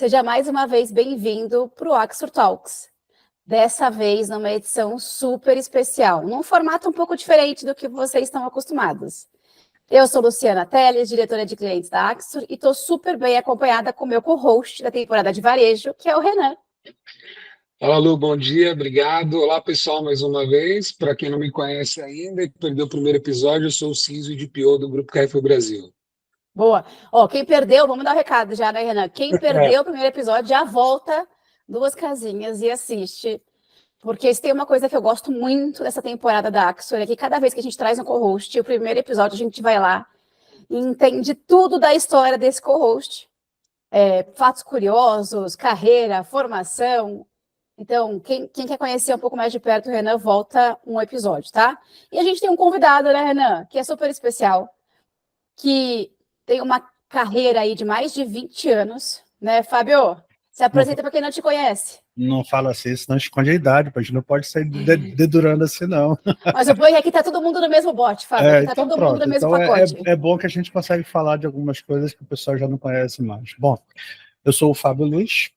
Seja mais uma vez bem-vindo para o Axor Talks. Dessa vez numa edição super especial, num formato um pouco diferente do que vocês estão acostumados. Eu sou Luciana Teles, diretora de clientes da Axor, e estou super bem acompanhada com o meu co-host da temporada de varejo, que é o Renan. Olá, Lu, bom dia, obrigado. Olá, pessoal, mais uma vez. Para quem não me conhece ainda e perdeu o primeiro episódio, eu sou o CISO e DPO do Grupo Carrefour Brasil. Boa. Ó, quem perdeu, vamos dar um recado já, né, Renan? Quem perdeu o primeiro episódio já volta 2 casinhas e assiste. Porque se tem uma coisa que eu gosto muito dessa temporada da Axor, é que cada vez que a gente traz um co-host, o primeiro episódio a gente vai lá e entende tudo da história desse co-host. Fatos curiosos, carreira, formação. Então, quem quer conhecer um pouco mais de perto o Renan, volta um episódio, tá? E a gente tem um convidado, né, Renan, que é super especial, que tem uma carreira aí de mais de 20 anos, né, Fábio? Se apresenta para quem não te conhece. Não fala assim, senão esconde a idade, a gente não pode sair dedurando assim, não. Mas o bom é que tá todo mundo no mesmo bote, Fábio, aqui tá então todo pronto. mundo no mesmo Então pacote. é bom que a gente consegue falar de algumas coisas que o pessoal já não conhece mais. Bom, eu sou o Fábio Luiz,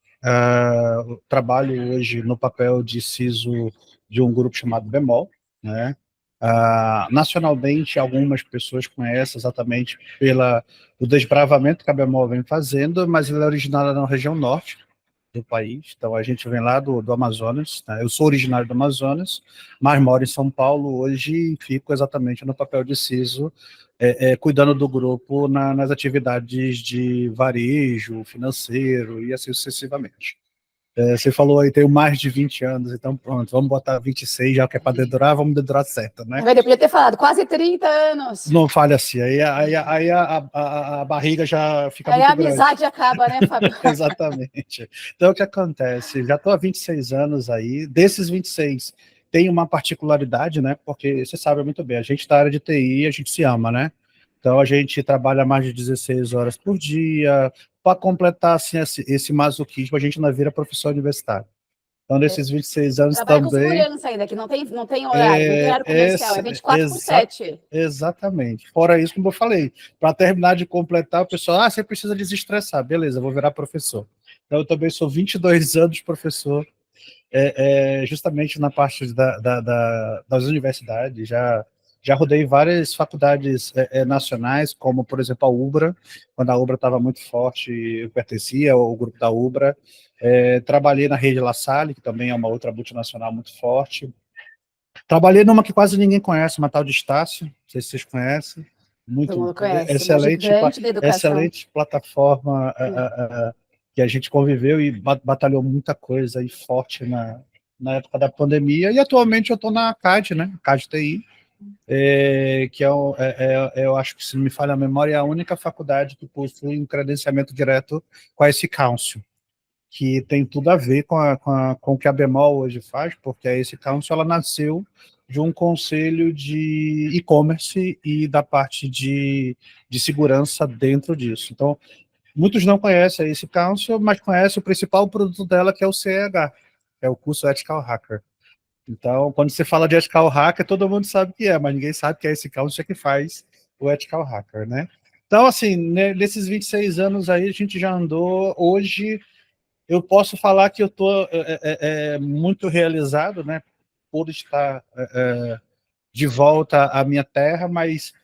trabalho hoje no papel de CISO de um grupo chamado Bemol, né? Nacionalmente, algumas pessoas conhecem exatamente pelo desbravamento que a Bemol vem fazendo, mas ele é originário na região norte do país, então a gente vem lá do Amazonas, né? Eu sou originário do Amazonas, mas moro em São Paulo hoje e fico exatamente no papel de CISO, cuidando do grupo nas atividades de varejo, financeiro e assim sucessivamente. Você falou aí, tenho mais de 20 anos, então pronto, vamos botar 26, já que é para dedurar, vamos dedurar certo, né? Eu podia ter falado, quase 30 anos. Não fale assim, aí a barriga já fica aí muito grande. Aí a amizade acaba, né, Fábio? Exatamente. Então, o que acontece? Já estou há 26 anos aí, desses 26, tem uma particularidade, né? Porque você sabe muito bem, a gente da área de TI, a gente se ama, né? Então, a gente trabalha mais de 16 horas por dia. Para completar assim, esse masoquismo, a gente não vira professor universitário. Então, nesses 26 anos trabalha também... com segurança ainda, que não tem horário, não tem horário comercial, é 24/7. Exatamente. Fora isso, como eu falei, para terminar de completar, o pessoal, você precisa desestressar. Beleza, vou virar professor. Então, eu também sou 22 anos professor, justamente na parte das universidades. Já rodei várias faculdades nacionais, como, por exemplo, a UBRA. Quando a UBRA estava muito forte, eu pertencia ao grupo da UBRA. Trabalhei na Rede La Salle, que também é uma outra multinacional muito forte. Trabalhei numa que quase ninguém conhece, uma tal de Estácio, não sei se vocês conhecem. Todo mundo conhece, excelente plataforma que a gente conviveu e batalhou muita coisa aí forte na época da pandemia. E atualmente eu estou na CAD, né? CAD TI, que eu acho que, se não me falha a memória, é a única faculdade que possui um credenciamento direto com a esse Council, que tem tudo a ver com o que a Bemol hoje faz, porque a esse Council ela nasceu de um conselho de e-commerce e da parte de segurança dentro disso. Então, muitos não conhecem a esse Council, mas conhecem o principal produto dela, que é o CEH, que é o curso Ethical Hacker. Então, quando você fala de Ethical Hacker, todo mundo sabe o que é, mas ninguém sabe que é esse Council que faz o Ethical Hacker, né? Então, assim, nesses 26 anos aí, a gente já andou. Hoje, eu posso falar que eu estou muito realizado, né, por estar de volta à minha terra, mas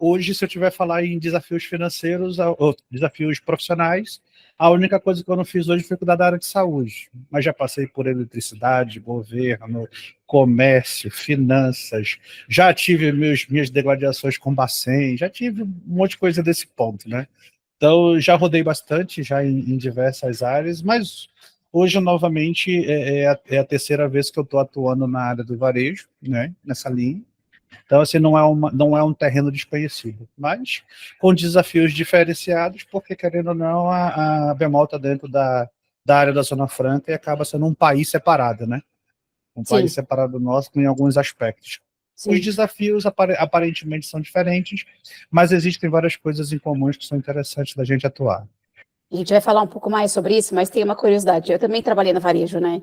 hoje, se eu tiver falar em desafios financeiros ou desafios profissionais, a única coisa que eu não fiz hoje foi cuidar da área de saúde, mas já passei por eletricidade, governo, comércio, finanças, já tive minhas degladiações com Bacen, já tive um monte de coisa desse ponto, né? Então, já rodei bastante, já em diversas áreas, mas hoje, novamente, é a terceira vez que eu estou atuando na área do varejo, né, nessa linha. Então, assim, não é um terreno desconhecido, mas com desafios diferenciados, porque, querendo ou não, a Bemol está dentro da área da Zona Franca e acaba sendo um país separado, né? Um país separado nosso em alguns aspectos. Sim. Os desafios aparentemente são diferentes, mas existem várias coisas em comuns que são interessantes da gente atuar. A gente vai falar um pouco mais sobre isso, mas tem uma curiosidade. Eu também trabalhei no varejo, né?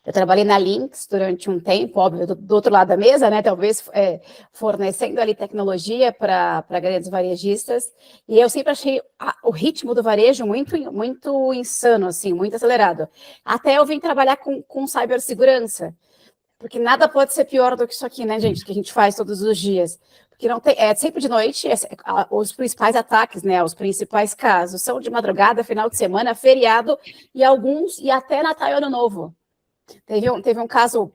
Eu trabalhei na Lynx durante um tempo, óbvio, do outro lado da mesa, né? Talvez fornecendo ali tecnologia para grandes varejistas. E eu sempre achei o ritmo do varejo muito insano, assim, muito acelerado. Até eu vim trabalhar com cibersegurança. Porque nada pode ser pior do que isso aqui, né, gente? Que a gente faz todos os dias. Porque não tem, é sempre de noite, os principais ataques, né? Os principais casos são de madrugada, final de semana, feriado e até Natal e Ano Novo. Teve um caso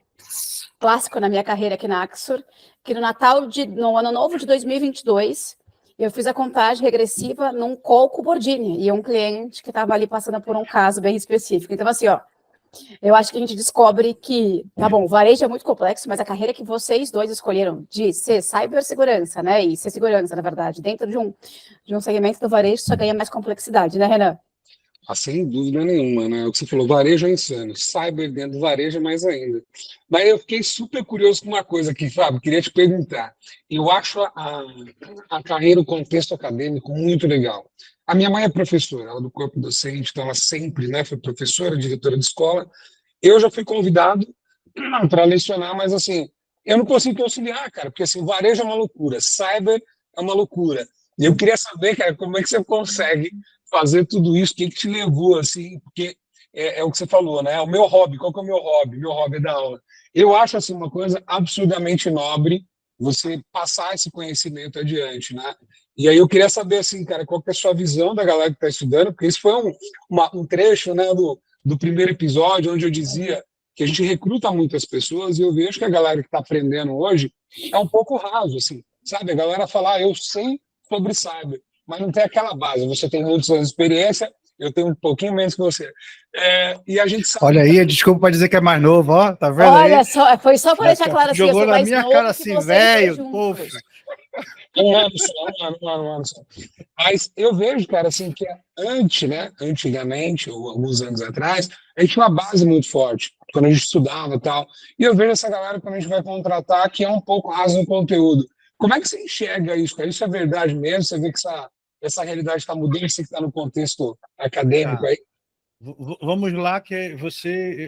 clássico na minha carreira aqui na Axor, que no Ano Novo de 2022, eu fiz a contagem regressiva num call com o Bordini e um cliente que estava ali passando por um caso bem específico. Então, assim, ó, eu acho que a gente descobre que, tá bom, o varejo é muito complexo, mas a carreira que vocês dois escolheram de ser cibersegurança, né, e ser segurança, na verdade, dentro de um segmento do varejo, só ganha mais complexidade, né, Renan? Ah, sem dúvida nenhuma, né? O que você falou, varejo é insano, cyber dentro do varejo é mais ainda. Mas eu fiquei super curioso com uma coisa aqui, Fábio, queria te perguntar. Eu acho a carreira, o contexto acadêmico muito legal. A minha mãe é professora, ela é do corpo docente, então ela sempre, né, foi professora, diretora de escola. Eu já fui convidado para lecionar, mas assim, eu não consigo conciliar, cara, porque assim, varejo é uma loucura, cyber é uma loucura. E eu queria saber, cara, como é que você consegue fazer tudo isso, o que te levou, assim, porque é o que você falou, né? O meu hobby, qual que é o meu hobby? Meu hobby é dar aula. Eu acho, assim, uma coisa absurdamente nobre você passar esse conhecimento adiante, né? E aí eu queria saber, assim, cara, qual que é a sua visão da galera que está estudando, porque isso foi um trecho, né, do primeiro episódio, onde eu dizia que a gente recruta muitas pessoas e eu vejo que a galera que está aprendendo hoje é um pouco raso, assim, sabe? A galera fala, eu sei sobre cyber, mas não tem aquela base. Você tem muitos anos de experiência, eu tenho um pouquinho menos que você. E a gente sabe... Olha aí, desculpa para dizer que é mais novo, ó, tá vendo aí? Olha só, foi só para deixar claro assim, eu jogou sou na mais minha novo cara que assim, vocês velho, dois poxa. juntos. Um ano só, um ano só. Mas eu vejo, cara, assim, que né, antigamente, ou alguns anos atrás, a gente tinha uma base muito forte, quando a gente estudava e tal. E eu vejo essa galera, quando a gente vai contratar, que é um pouco raso no conteúdo. Como é que você enxerga isso, cara? Isso é verdade mesmo? Você vê que essa realidade está mudando, você que está no contexto acadêmico aí? Vamos lá, que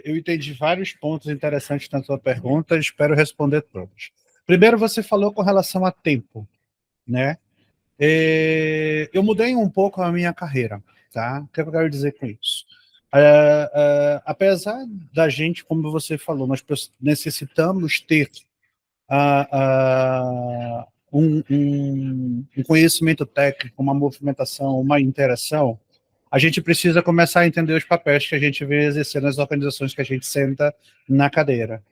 eu entendi vários pontos interessantes na sua pergunta, espero responder todos. Primeiro, você falou com relação a tempo, né? Eu mudei um pouco a minha carreira, tá? O que eu quero dizer com isso? Apesar da gente, como você falou, nós necessitamos ter um conhecimento técnico, uma movimentação, uma interação. A gente precisa começar a entender os papéis que a gente vê exercer nas organizações que a gente senta na cadeira.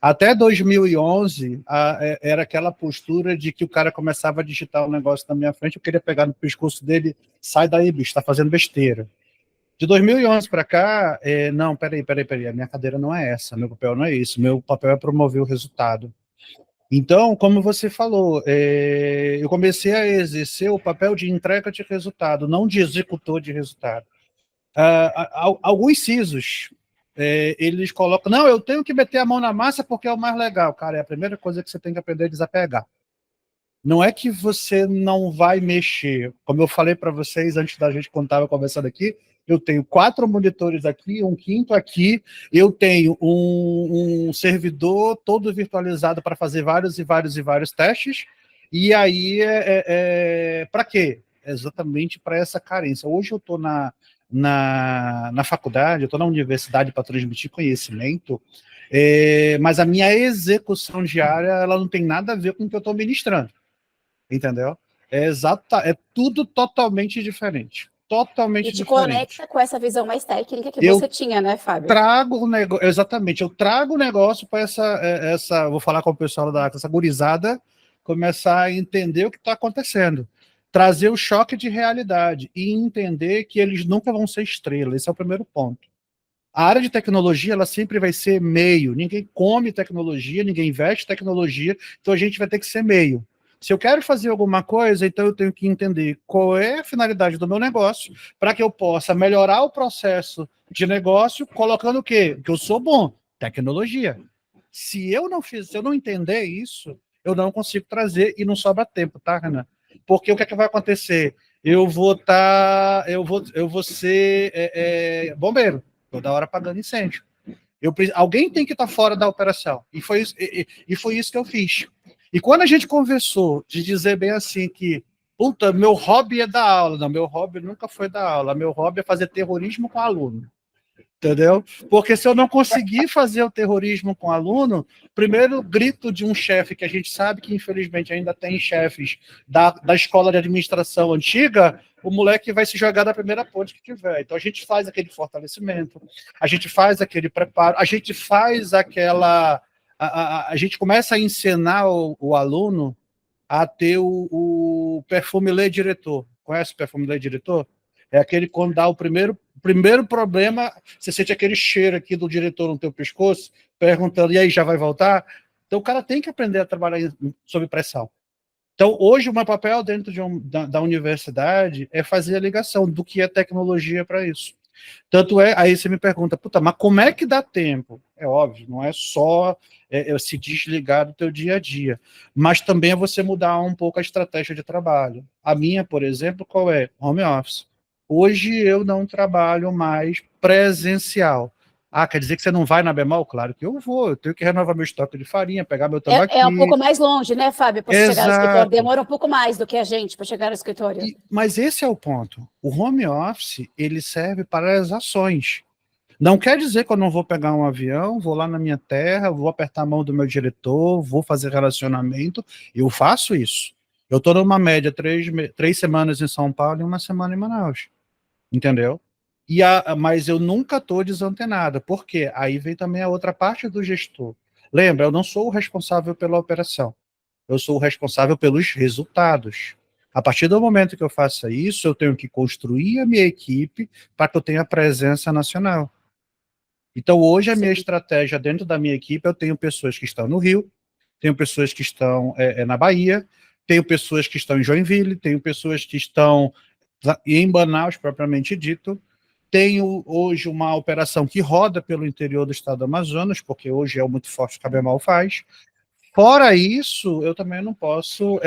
Até 2011, era aquela postura de que o cara começava a digitar um negócio na minha frente, eu queria pegar no pescoço dele, sai daí, bicho, está fazendo besteira. De 2011 para cá, não, peraí, a minha cadeira não é essa, meu papel não é isso, meu papel é promover o resultado. Então, como você falou, eu comecei a exercer o papel de entrega de resultado, não de executor de resultado. Alguns CISOs, eles colocam, não, eu tenho que meter a mão na massa porque é o mais legal. Cara, é a primeira coisa que você tem que aprender a desapegar. Não é que você não vai mexer. Como eu falei para vocês antes da gente, quando estava conversando aqui, eu tenho 4 monitores aqui, um quinto aqui, eu tenho um servidor todo virtualizado para fazer vários testes, e aí para quê? Exatamente para essa carência. Hoje eu estou na faculdade, eu estou na universidade para transmitir conhecimento, mas a minha execução diária ela não tem nada a ver com o que eu estou ministrando, entendeu? É tudo totalmente diferente. Totalmente diferente. E te conecta com essa visão mais técnica que você tinha, né, Fábio? Exatamente, eu trago o negócio para vou falar com o pessoal essa gurizada, começar a entender o que está acontecendo. Trazer o choque de realidade e entender que eles nunca vão ser estrelas. Esse é o primeiro ponto. A área de tecnologia, ela sempre vai ser meio. Ninguém come tecnologia, ninguém investe tecnologia, então a gente vai ter que ser meio. Se eu quero fazer alguma coisa, então eu tenho que entender qual é a finalidade do meu negócio para que eu possa melhorar o processo de negócio colocando o quê? Que eu sou bom, tecnologia. Se eu não entender isso, eu não consigo trazer e não sobra tempo, tá, Renan? Porque o que é que vai acontecer? Eu vou ser bombeiro, toda hora apagando incêndio. Alguém tem que estar fora da operação. E foi isso que eu fiz. E quando a gente conversou de dizer bem assim que, puta, meu hobby é dar aula. Não, meu hobby nunca foi dar aula. Meu hobby é fazer terrorismo com aluno. Entendeu? Porque se eu não conseguir fazer o terrorismo com aluno, primeiro grito de um chefe, que a gente sabe que infelizmente ainda tem chefes da escola de administração antiga, o moleque vai se jogar da primeira ponte que tiver. Então a gente faz aquele fortalecimento, a gente faz aquele preparo, a gente faz aquela... A gente começa a ensinar o aluno a ter o perfume lê diretor. Conhece o perfume lê diretor? É aquele quando dá o primeiro problema, você sente aquele cheiro aqui do diretor no teu pescoço, perguntando, e aí, já vai voltar? Então o cara tem que aprender a trabalhar sob pressão. Então hoje o meu papel dentro da universidade é fazer a ligação do que é tecnologia para isso. Tanto é, aí você me pergunta, puta, mas como é que dá tempo? É óbvio, não é só se desligar do teu dia a dia, mas também é você mudar um pouco a estratégia de trabalho. A minha, por exemplo, qual é? Home office. Hoje eu não trabalho mais presencial. Ah, quer dizer que você não vai na Bemol? Claro que eu vou. Eu tenho que renovar meu estoque de farinha, pegar meu tambaqui. É um pouco mais longe, né, Fábio, para chegar no escritório. Demora um pouco mais do que a gente para chegar no escritório. Mas esse é o ponto. O home office, ele serve para as ações. Não quer dizer que eu não vou pegar um avião, vou lá na minha terra, vou apertar a mão do meu diretor, vou fazer relacionamento. Eu faço isso. Eu estou numa média 3 semanas em São Paulo e 1 semana em Manaus. Entendeu? Mas eu nunca estou desantenado. Por quê? Aí vem também a outra parte do gestor. Lembra, eu não sou o responsável pela operação. Eu sou o responsável pelos resultados. A partir do momento que eu faça isso, eu tenho que construir a minha equipe para que eu tenha presença nacional. Então, hoje, a minha estratégia dentro da minha equipe, eu tenho pessoas que estão no Rio, tenho pessoas que estão na Bahia, tenho pessoas que estão em Joinville, tenho pessoas que estão em Manaus, propriamente dito. Tenho hoje uma operação que roda pelo interior do estado do Amazonas, porque hoje é o muito forte que a Bemol faz. Fora isso, eu também não posso...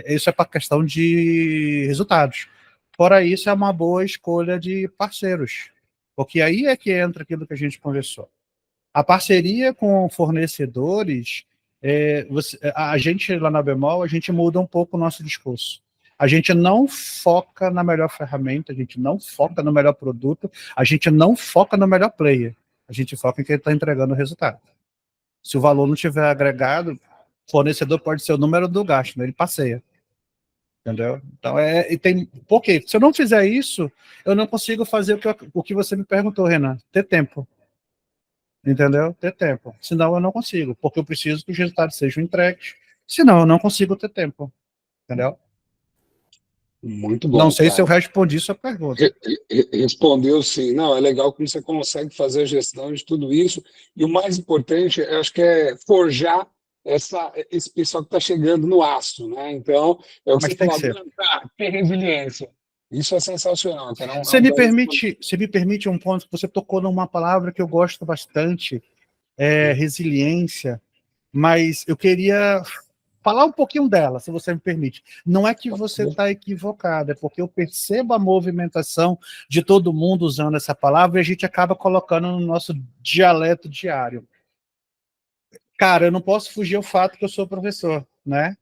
isso é para questão de resultados. Fora isso, é uma boa escolha de parceiros. Porque aí é que entra aquilo que a gente conversou. A parceria com fornecedores, a gente lá na Bemol, a gente muda um pouco o nosso discurso. A gente não foca na melhor ferramenta, a gente não foca no melhor produto, a gente não foca no melhor player. A gente foca em quem está entregando o resultado. Se o valor não tiver agregado, o fornecedor pode ser o número do gasto, né? Ele passeia. Entendeu? Então, por quê? Se eu não fizer isso, eu não consigo fazer o que você me perguntou, Renan, ter tempo. Entendeu? Ter tempo. Senão eu não consigo, porque eu preciso que os resultados sejam entregues, senão eu não consigo ter tempo. Entendeu? Muito bom. Não sei cara. se eu respondi sua pergunta. Respondeu sim. Não, é legal como você consegue fazer a gestão de tudo isso. E o mais importante, eu acho que é forjar esse pessoal que está chegando no aço, né? Então, é o que Mas você tem falou, que ser. ter resiliência. Isso é sensacional. Cara. Você me permite um ponto, você tocou numa palavra que eu gosto bastante, resiliência, mas eu queria falar um pouquinho dela, se você me permite. Não é que você está equivocado, é porque eu percebo a movimentação de todo mundo usando essa palavra e a gente acaba colocando no nosso dialeto diário. Cara, eu não posso fugir ao fato que eu sou professor, né?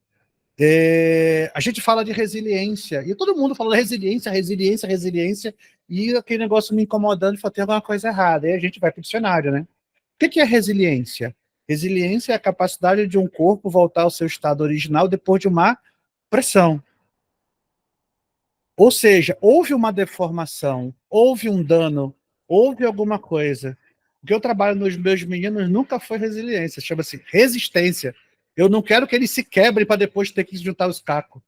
A gente fala de resiliência, e todo mundo fala resiliência, e aquele negócio me incomodando, de ter alguma coisa errada. Aí a gente vai para o dicionário, né? O que é resiliência? Resiliência é a capacidade de um corpo voltar ao seu estado original depois de uma pressão. Ou seja, houve uma deformação, houve um dano, houve alguma coisa. O que eu trabalho nos meus meninos nunca foi resiliência, chama-se resistência. Eu não quero que eles se quebrem para depois ter que juntar os cacos.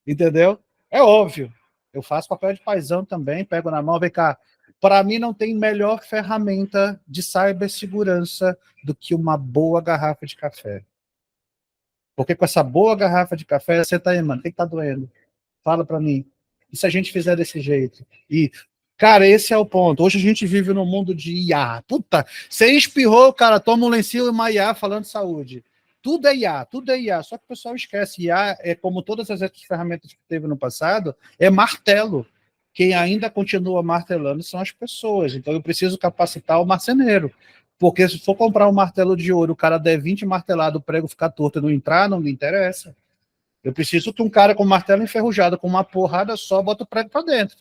Entendeu? É óbvio. Eu faço papel de paizão também, pego na mão, vem cá. Para mim não tem melhor ferramenta de cibersegurança do que uma boa garrafa de café. Porque com essa boa garrafa de café, você tá aí, mano, o que tá doendo? Fala para mim. E se a gente fizer desse jeito? E, cara, esse é o ponto. Hoje a gente vive num mundo de IA. Puta, você espirrou, cara, toma um lencinho e uma IA falando de saúde. Tudo é IA, tudo é IA. Só que o pessoal esquece. IA é como todas as outras ferramentas que teve no passado, é martelo. Quem ainda continua martelando são as pessoas. Então eu preciso capacitar o marceneiro. Porque se for comprar um martelo de ouro, o cara der 20 marteladas, o prego ficar torto e não entrar, não me interessa. Eu preciso que um cara com martelo enferrujado, com uma porrada só, bota o prego para dentro.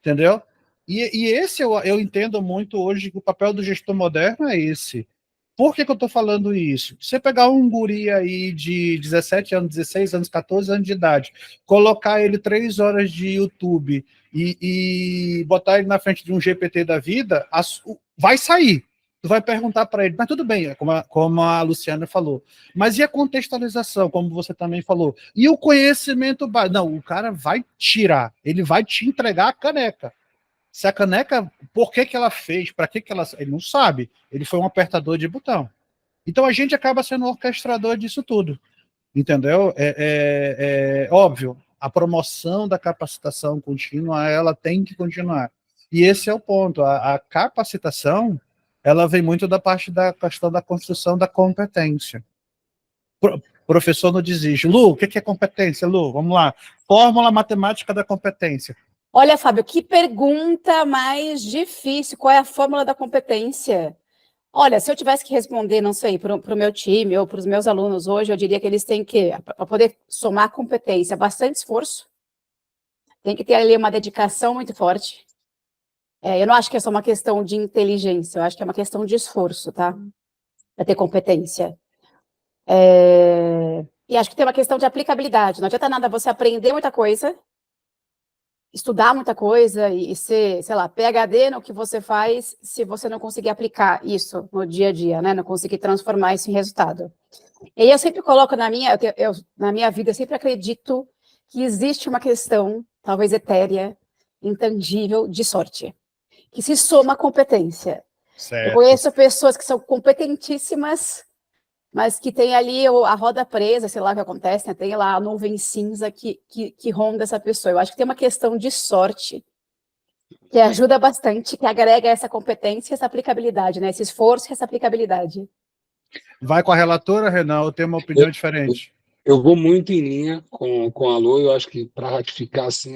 Entendeu? E esse eu entendo muito hoje que o papel do gestor moderno é esse. Por que eu estou falando isso? Você pegar um guri aí de 17 anos, 16 anos, 14 anos de idade, colocar ele 3 horas de YouTube e botar ele na frente de um GPT da vida, vai sair. Tu vai perguntar para ele, mas tudo bem, como a Luciana falou. Mas e a contextualização, como você também falou? E o conhecimento básico? Não, o cara vai tirar, ele vai te entregar a caneca. Se a caneca, por que ela fez, para que ela... Ele não sabe, ele foi um apertador de botão. Então a gente acaba sendo um orquestrador disso tudo, entendeu? Óbvio, a promoção da capacitação contínua, ela tem que continuar. E esse é o ponto, a capacitação, ela vem muito da parte da questão da construção da competência. Professor não desiste. Lu, o que é competência, Lu? Vamos lá. Fórmula matemática da competência. Olha, Fábio, que pergunta mais difícil. Qual é a fórmula da competência? Olha, se eu tivesse que responder, não sei, para o meu time ou para os meus alunos hoje, eu diria que eles têm que, para poder somar competência, bastante esforço, tem que ter ali uma dedicação muito forte. Eu não acho que é só uma questão de inteligência, eu acho que é uma questão de esforço, tá? Para ter competência. E acho que tem uma questão de aplicabilidade. Não adianta nada você aprender muita coisa, estudar muita coisa e ser, sei lá, PhD no que você faz, se você não conseguir aplicar isso no dia a dia, né? Não conseguir transformar isso em resultado. E aí eu sempre coloco na minha vida, eu sempre acredito que existe uma questão, talvez etérea, intangível, de sorte, que se soma à competência. Certo. Eu conheço pessoas que são competentíssimas, mas que tem ali a roda presa, sei lá o que acontece, né? Tem lá a nuvem cinza que ronda essa pessoa. Eu acho que tem uma questão de sorte que ajuda bastante, que agrega essa competência e essa aplicabilidade, né? Esse esforço e essa aplicabilidade. Vai com a relatora, Renan, ou tem uma opinião diferente? Eu vou muito em linha com a Lu. Eu acho que para ratificar assim,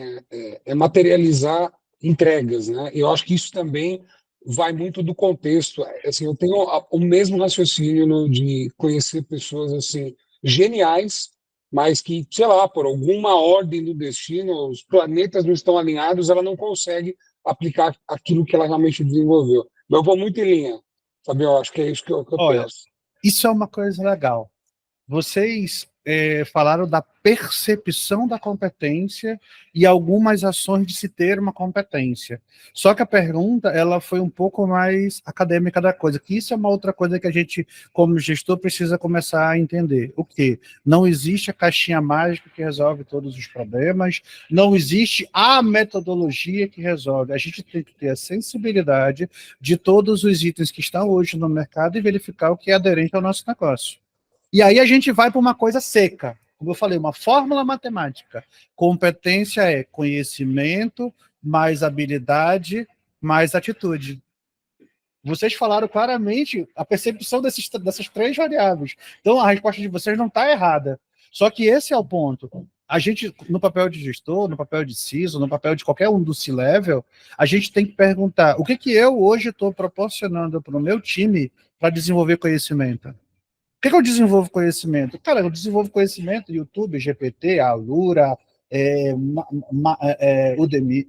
é materializar entregas, né? Eu acho que isso também vai muito do contexto. Assim, eu tenho o mesmo raciocínio de conhecer pessoas assim geniais, mas que, sei lá, por alguma ordem do destino, os planetas não estão alinhados, ela não consegue aplicar aquilo que ela realmente desenvolveu. Mas eu vou muito em linha, sabe? Eu acho que é isso que eu penso. Isso é uma coisa legal. Vocês falaram da percepção da competência e algumas ações de se ter uma competência. Só que a pergunta, ela foi um pouco mais acadêmica da coisa, que isso é uma outra coisa que a gente, como gestor, precisa começar a entender. O quê? Não existe a caixinha mágica que resolve todos os problemas, não existe a metodologia que resolve. A gente tem que ter a sensibilidade de todos os itens que estão hoje no mercado e verificar o que é aderente ao nosso negócio. E aí a gente vai para uma coisa seca. Como eu falei, uma fórmula matemática. Competência é conhecimento, mais habilidade, mais atitude. Vocês falaram claramente a percepção dessas 3 variáveis. Então, a resposta de vocês não está errada. Só que esse é o ponto. A gente, no papel de gestor, no papel de CISO, no papel de qualquer um do C-Level, a gente tem que perguntar o que eu hoje estou proporcionando para o meu time para desenvolver conhecimento. Por que eu desenvolvo conhecimento? Cara, eu desenvolvo conhecimento, YouTube, GPT, Alura, Udemy,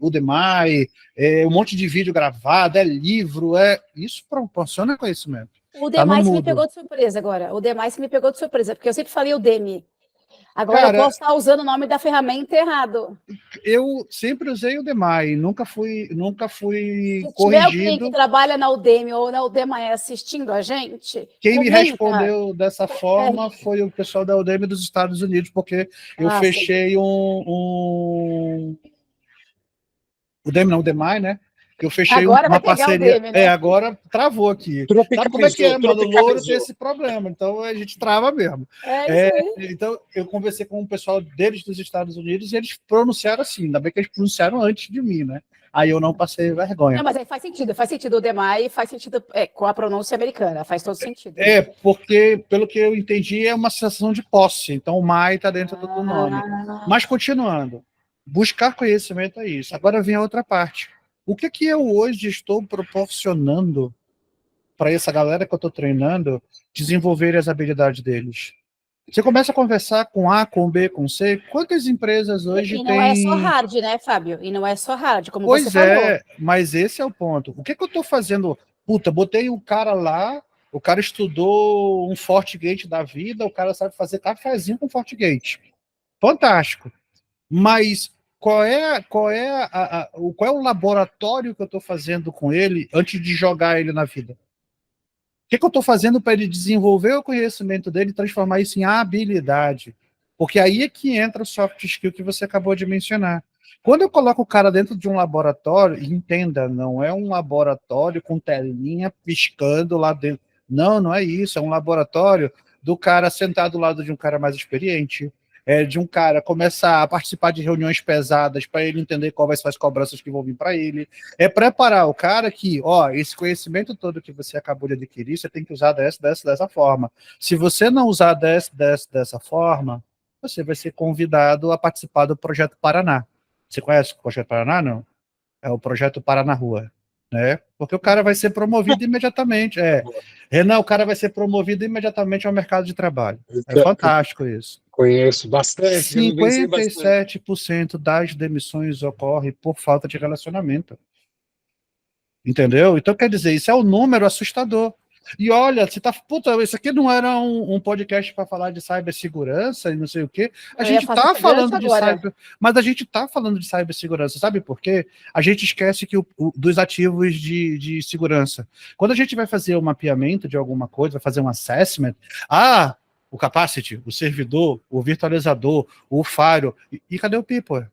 um monte de vídeo gravado, livro, isso proporciona conhecimento. O Udemy me pegou de surpresa agora. O Udemy me pegou de surpresa, porque eu sempre falei Udemy. Agora, cara, eu posso estar usando o nome da ferramenta errado. Eu sempre usei o Udemy, nunca fui corrigido. Se tiver alguém que trabalha na Udemy ou na Udemy assistindo a gente... Quem me respondeu dessa forma foi o pessoal da Udemy dos Estados Unidos, porque eu fechei o Udemy não, o Udemy, né? Eu fechei uma parceria. Udemy, né? Agora travou aqui. Sabe como é que é, mano? O Louro tem esse problema, então a gente trava mesmo. Então, eu conversei com o pessoal deles dos Estados Unidos e eles pronunciaram assim, ainda bem que eles pronunciaram antes de mim, né? Aí eu não passei vergonha. Não, mas aí faz sentido o Udemy, faz sentido com a pronúncia americana, faz todo sentido. Porque, pelo que eu entendi, é uma sensação de posse, então o MAI está dentro do nome. Mas, continuando, buscar conhecimento é isso. Agora vem a outra parte. O que eu hoje estou proporcionando para essa galera que eu estou treinando desenvolver as habilidades deles. Você começa a conversar com A, com B, com C, quantas empresas hoje tem... E não é só hard, né, Fábio? E não é só hard, como pois você falou. Mas esse é o ponto. O que eu estou fazendo? Puta, botei um cara lá, o cara estudou um FortiGate da vida, o cara sabe fazer cafezinho com FortiGate. Fantástico. Mas qual é o laboratório que eu estou fazendo com ele antes de jogar ele na vida? O que eu estou fazendo para ele desenvolver o conhecimento dele e transformar isso em habilidade? Porque aí é que entra o soft skill que você acabou de mencionar. Quando eu coloco o cara dentro de um laboratório, entenda, não é um laboratório com telinha piscando lá dentro. Não, não é isso. É um laboratório do cara sentado do lado de um cara mais experiente, de um cara começar a participar de reuniões pesadas para ele entender quais vão ser as cobranças que vão vir para ele. É preparar o cara que, esse conhecimento todo que você acabou de adquirir, você tem que usar dessa forma. Se você não usar dessa forma, você vai ser convidado a participar do Projeto Paraná. Você conhece o Projeto Paraná, não? É o Projeto Paraná Rua, né? Porque o cara vai ser promovido imediatamente. Renan, o cara vai ser promovido imediatamente ao mercado de trabalho. É fantástico isso. Conheço bastante. 57% das demissões ocorrem por falta de relacionamento. Entendeu? Então, quer dizer, isso é um número assustador. E olha, você tá. Puta, isso aqui não era um podcast para falar de cibersegurança e não sei o quê. A gente está falando de cyber, mas a gente está falando de cibersegurança. Sabe por quê? A gente esquece que dos ativos de segurança. Quando a gente vai fazer o mapeamento de alguma coisa, vai fazer um assessment, o capacity, o servidor, o virtualizador, o firewall, e cadê o people?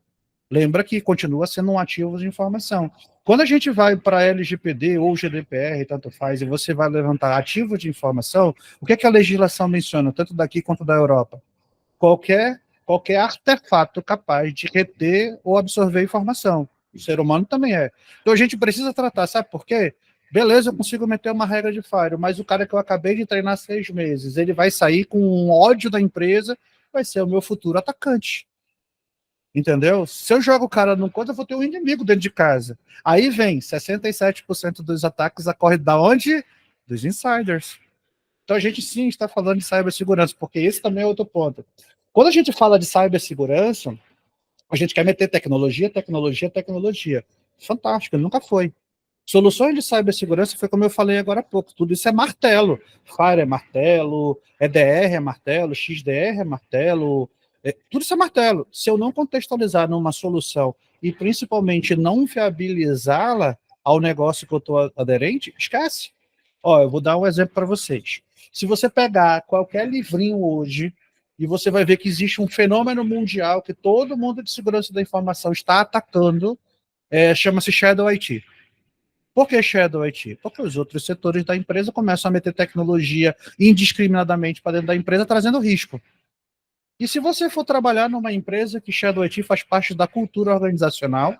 Lembra que continua sendo um ativo de informação. Quando a gente vai para LGPD ou GDPR, tanto faz, e você vai levantar ativos de informação, o que é que a legislação menciona, tanto daqui quanto da Europa? Qualquer artefato capaz de reter ou absorver informação. O ser humano também é. Então a gente precisa tratar, sabe por quê? Beleza, eu consigo meter uma regra de firewall, mas o cara que eu acabei de treinar 6 meses, ele vai sair com um ódio da empresa, vai ser o meu futuro atacante. Entendeu? Se eu jogo o cara num coisa, eu vou ter um inimigo dentro de casa. Aí vem, 67% dos ataques ocorrem da onde? Dos insiders. Então a gente sim está falando de cibersegurança, porque esse também é outro ponto. Quando a gente fala de cibersegurança, a gente quer meter tecnologia. Fantástico, nunca foi. Soluções de cibersegurança foi como eu falei agora há pouco. Tudo isso é martelo. FAIR é martelo, EDR é martelo, XDR é martelo, tudo isso é martelo. Se eu não contextualizar numa solução e principalmente não viabilizá-la ao negócio que eu estou aderente, esquece. Eu vou dar um exemplo para vocês. Se você pegar qualquer livrinho hoje e você vai ver que existe um fenômeno mundial que todo mundo de segurança da informação está atacando, chama-se Shadow IT. Por que Shadow IT? Porque os outros setores da empresa começam a meter tecnologia indiscriminadamente para dentro da empresa, trazendo risco. E se você for trabalhar numa empresa que Shadow IT faz parte da cultura organizacional,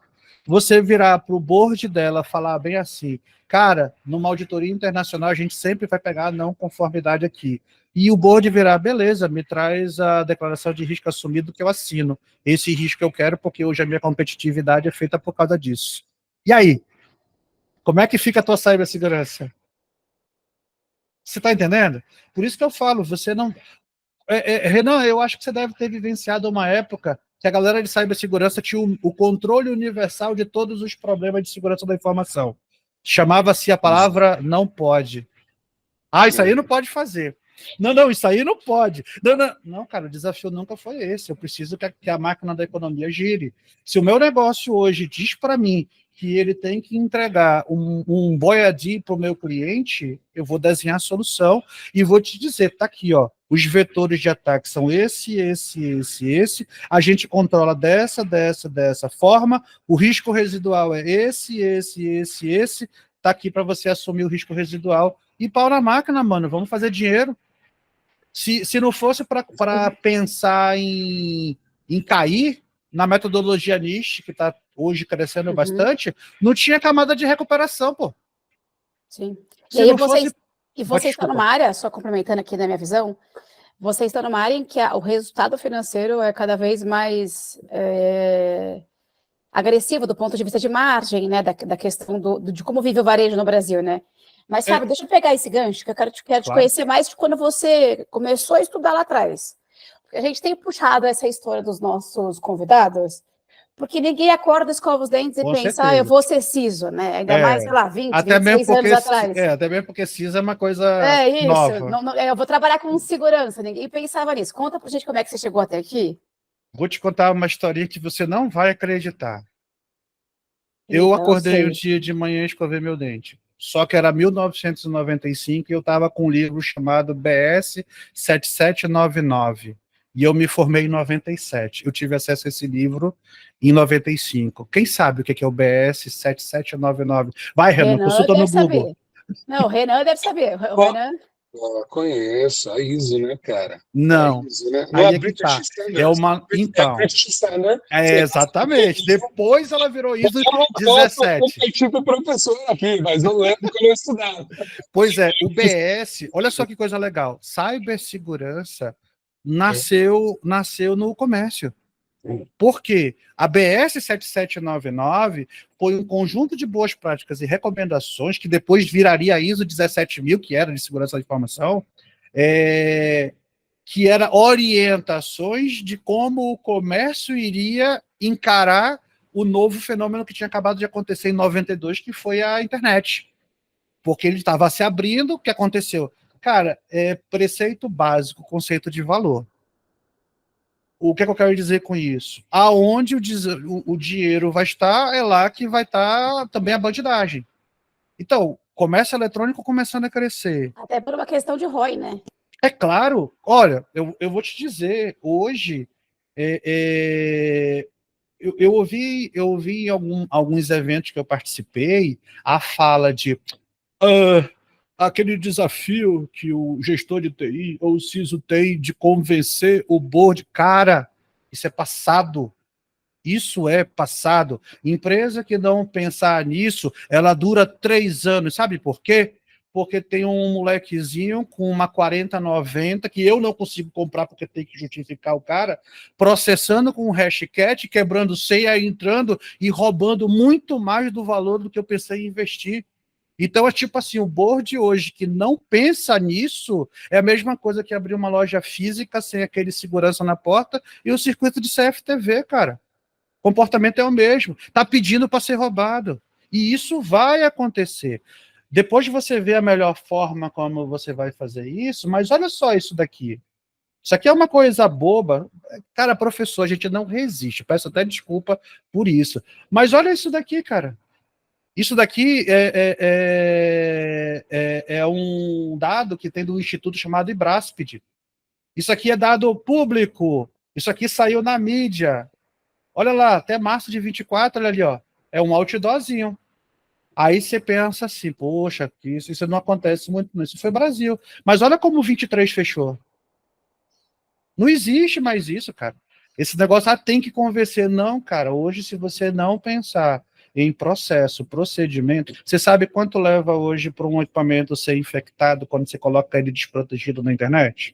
você virar para o board dela falar bem assim, cara, numa auditoria internacional a gente sempre vai pegar a não conformidade aqui. E o board virar, beleza, me traz a declaração de risco assumido que eu assino. Esse risco eu quero porque hoje a minha competitividade é feita por causa disso. E aí? Como é que fica a tua cibersegurança? Você está entendendo? Por isso que eu falo, você não... Renan, eu acho que você deve ter vivenciado uma época que a galera de cibersegurança tinha o controle universal de todos os problemas de segurança da informação. Chamava-se a palavra não pode. Isso aí não pode fazer. Não, isso aí não pode. Não, cara, o desafio nunca foi esse. Eu preciso que a máquina da economia gire. Se o meu negócio hoje diz para mim que ele tem que entregar um boiadi para o meu cliente, eu vou desenhar a solução e vou te dizer, tá aqui, os vetores de ataque são esse. A gente controla dessa forma. O risco residual é esse. Tá aqui para você assumir o risco residual. E pau na máquina, mano. Vamos fazer dinheiro. Se não fosse para pensar em cair na metodologia niche, que está hoje crescendo bastante, não tinha camada de recuperação, pô. Sim. E você está numa área, só complementando aqui da minha visão, você está numa área em que o resultado financeiro é cada vez mais agressivo do ponto de vista de margem, né, da questão de como vive o varejo no Brasil, né? Mas, sabe, deixa eu pegar esse gancho, que eu quero te conhecer mais de quando você começou a estudar lá atrás. Porque a gente tem puxado essa história dos nossos convidados, porque ninguém acorda, escova os dentes e Com pensa, certeza. eu vou ser CISO, né? Ainda mais, sei lá, 20, até 26 anos atrás. Até mesmo porque CISO é uma coisa Isso. nova. Eu vou trabalhar com segurança, ninguém pensava nisso. Conta pra gente como é que você chegou até aqui. Vou te contar uma historinha que você não vai acreditar. Eu acordei um dia de manhã e escovei meu dente. Só que era 1995 e eu estava com um livro chamado BS 7799. E eu me formei em 97. Eu tive acesso a esse livro em 95. Quem sabe o que é o BS 7799? Vai, Renan, consulta no Google. Saber. Não, o Renan deve saber. Renan... Conheço, a ISO, né, cara? Não. A ISO, né? Não é British Standard. É uma... Então. É British Standard. Exatamente. Depois ela virou ISO 17. Eu tipo professor aqui, mas não lembro quando eu estudava. Pois é, o BS, olha só que coisa legal. Cibersegurança nasceu no comércio. Por quê? A BS 7799 foi um conjunto de boas práticas e recomendações que depois viraria a ISO 17000, que era de segurança da informação, que era orientações de como o comércio iria encarar o novo fenômeno que tinha acabado de acontecer em 92, que foi a internet. Porque ele estava se abrindo, o que aconteceu? Cara, preceito básico, conceito de valor. O que é que eu quero dizer com isso? Aonde o dinheiro vai estar, é lá que vai estar também a bandidagem. Então, comércio eletrônico começando a crescer. Até por uma questão de ROI, né? É claro. Olha, eu vou te dizer, hoje, eu ouvi em alguns eventos que eu participei a fala de aquele desafio que o gestor de TI ou o CISO tem de convencer o board. Cara, isso é passado. Isso é passado. Empresa que não pensar nisso, ela dura 3 anos. Sabe por quê? Porque tem um molequezinho com uma 4090 que eu não consigo comprar porque tem que justificar o cara, processando com um hashcat, quebrando senha, entrando e roubando muito mais do valor do que eu pensei em investir. Então é tipo assim, o board hoje que não pensa nisso é a mesma coisa que abrir uma loja física sem aquele segurança na porta e o circuito de CFTV, cara. O comportamento é o mesmo. Tá pedindo para ser roubado. E isso vai acontecer. Depois de você ver a melhor forma como você vai fazer isso, mas olha só isso daqui. Isso aqui é uma coisa boba. Cara, professor, a gente não resiste. Peço até desculpa por isso. Mas olha isso daqui, cara. Isso daqui é um dado que tem do instituto chamado Ibraspid. Isso aqui é dado público. Isso aqui saiu na mídia. Olha lá, até março de 24, olha ali, ó. É um outdoorzinho. Aí você pensa assim, poxa, isso não acontece muito, isso foi Brasil. Mas olha como o 23 fechou. Não existe mais isso, cara. Esse negócio tem que convencer. Não, cara, hoje se você não pensar em processo, procedimento, você sabe quanto leva hoje para um equipamento ser infectado quando você coloca ele desprotegido na internet?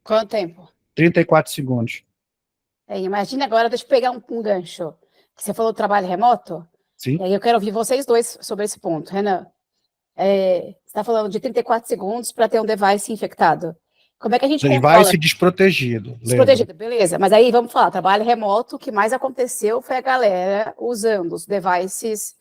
Quanto tempo? 34 segundos. Imagina agora, deixa eu pegar um gancho. Você falou do trabalho remoto? Sim. E aí eu quero ouvir vocês dois sobre esse ponto. Renan, você está falando de 34 segundos para ter um device infectado. Como é que a gente controla? Device desprotegido. Desprotegido, beleza. Mas aí, vamos falar, trabalho remoto, o que mais aconteceu foi a galera usando os devices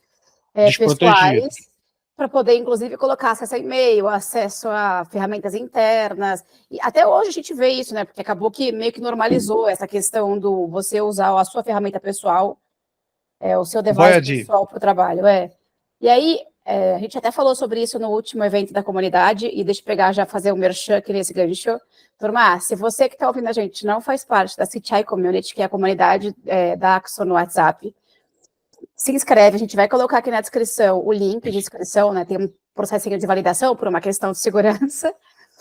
pessoais para poder, inclusive, colocar acesso a e-mail, acesso a ferramentas internas. E até hoje a gente vê isso, né? Porque acabou que meio que normalizou essa questão do você usar a sua ferramenta pessoal, o seu device pessoal para o trabalho. E aí, a gente até falou sobre isso no último evento da comunidade, e deixa eu pegar já fazer o merchan aqui nesse gancho. Turma, se você que está ouvindo a gente não faz parte da CTI Community, que é a comunidade da Axon no WhatsApp, se inscreve, a gente vai colocar aqui na descrição o link de inscrição, né? Tem um processinho de validação por uma questão de segurança,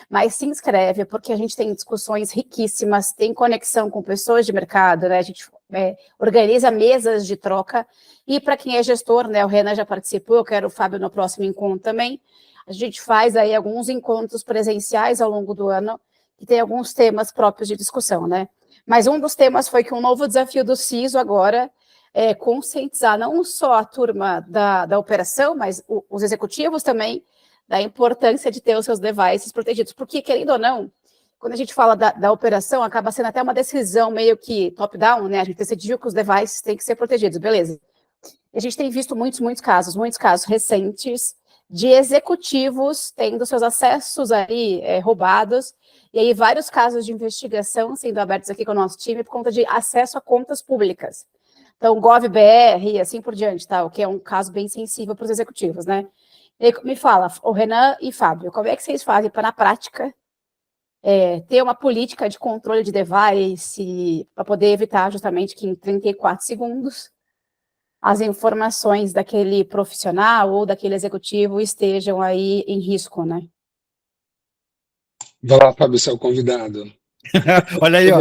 mas se inscreve, porque a gente tem discussões riquíssimas, tem conexão com pessoas de mercado, né? A gente organiza mesas de troca, e para quem é gestor, né? O Renan já participou, eu quero o Fábio no próximo encontro também. A gente faz aí alguns encontros presenciais ao longo do ano, que tem alguns temas próprios de discussão, né? Mas um dos temas foi que um novo desafio do CISO agora é conscientizar não só a turma da operação, mas os executivos também, da importância de ter os seus devices protegidos. Porque, querendo ou não, quando a gente fala da operação, acaba sendo até uma decisão meio que top-down, né? A gente decidiu que os devices têm que ser protegidos, beleza. A gente tem visto muitos casos recentes de executivos tendo seus acessos aí roubados, e aí vários casos de investigação sendo abertos aqui com o nosso time por conta de acesso a contas públicas. Então, GovBR e assim por diante, tá? O que é um caso bem sensível para os executivos, né? E me fala, o Renan e Fábio, como é que vocês fazem para, na prática, ter uma política de controle de device para poder evitar justamente que em 34 segundos as informações daquele profissional ou daquele executivo estejam aí em risco, né? Vai lá, Fábio, você é o convidado. Olha aí, ó,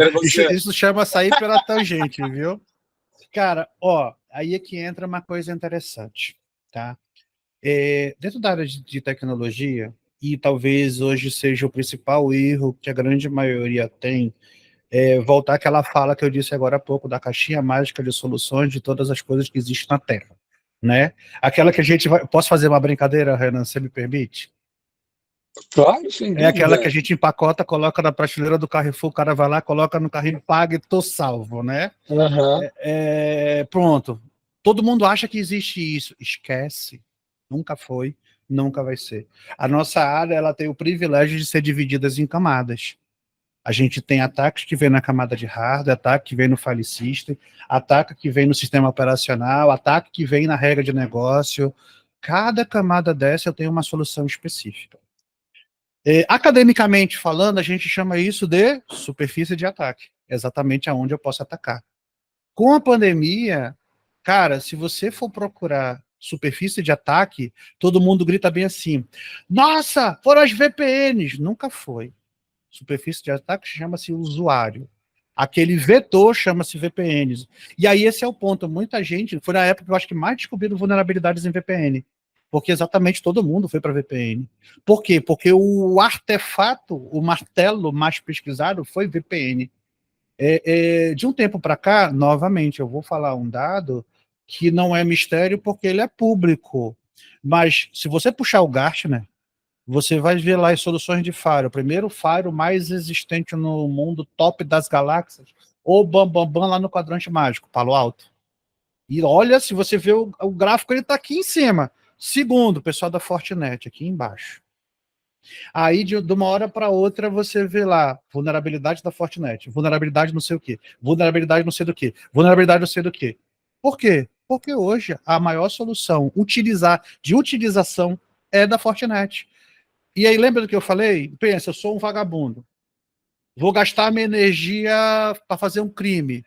isso chama sair pela tangente, viu? Cara, ó, aí é que entra uma coisa interessante, tá? Dentro da área de tecnologia, e talvez hoje seja o principal erro que a grande maioria tem, voltar àquela fala que eu disse agora há pouco, da caixinha mágica de soluções de todas as coisas que existem na Terra, né? Aquela que a gente vai... Posso fazer uma brincadeira, Renan, você me permite? Claro, sem dúvida. É aquela que a gente empacota, coloca na prateleira do Carrefour, o cara vai lá, coloca no carrinho, paga e tô salvo, né? Uhum. Pronto. Todo mundo acha que existe isso. Esquece. Nunca foi, nunca vai ser. A nossa área, ela tem o privilégio de ser dividida em camadas. A gente tem ataques que vem na camada de hardware, ataque que vem no file system, ataque que vem no sistema operacional, ataque que vem na regra de negócio. Cada camada dessa eu tenho uma solução específica. Academicamente falando, a gente chama isso de superfície de ataque, exatamente aonde eu posso atacar. Com a pandemia, cara, se você for procurar superfície de ataque, todo mundo grita bem assim, nossa, foram as VPNs. Nunca foi. Superfície de ataque chama-se usuário. Aquele vetor chama-se VPNs. E aí esse é o ponto. Muita gente, foi na época que eu acho que mais descobriram vulnerabilidades em VPN. Porque exatamente todo mundo foi para VPN. Por quê? Porque o artefato, o martelo mais pesquisado foi VPN. De um tempo para cá, novamente, eu vou falar um dado que não é mistério porque ele é público. Mas se você puxar o Gartner, você vai ver lá as soluções de firewall. O primeiro firewall mais existente no mundo, top das galáxias, ou bam lá no quadrante mágico, Palo Alto. E olha, se você vê o gráfico, ele está aqui em cima. Segundo, o pessoal da Fortinet, aqui embaixo. Aí, de uma hora para outra, você vê lá, vulnerabilidade da Fortinet, vulnerabilidade não sei o quê, vulnerabilidade não sei do quê, vulnerabilidade não sei do quê. Por quê? Porque hoje a maior solução de utilização é da Fortinet. E aí, lembra do que eu falei? Pensa, eu sou um vagabundo. Vou gastar minha energia para fazer um crime.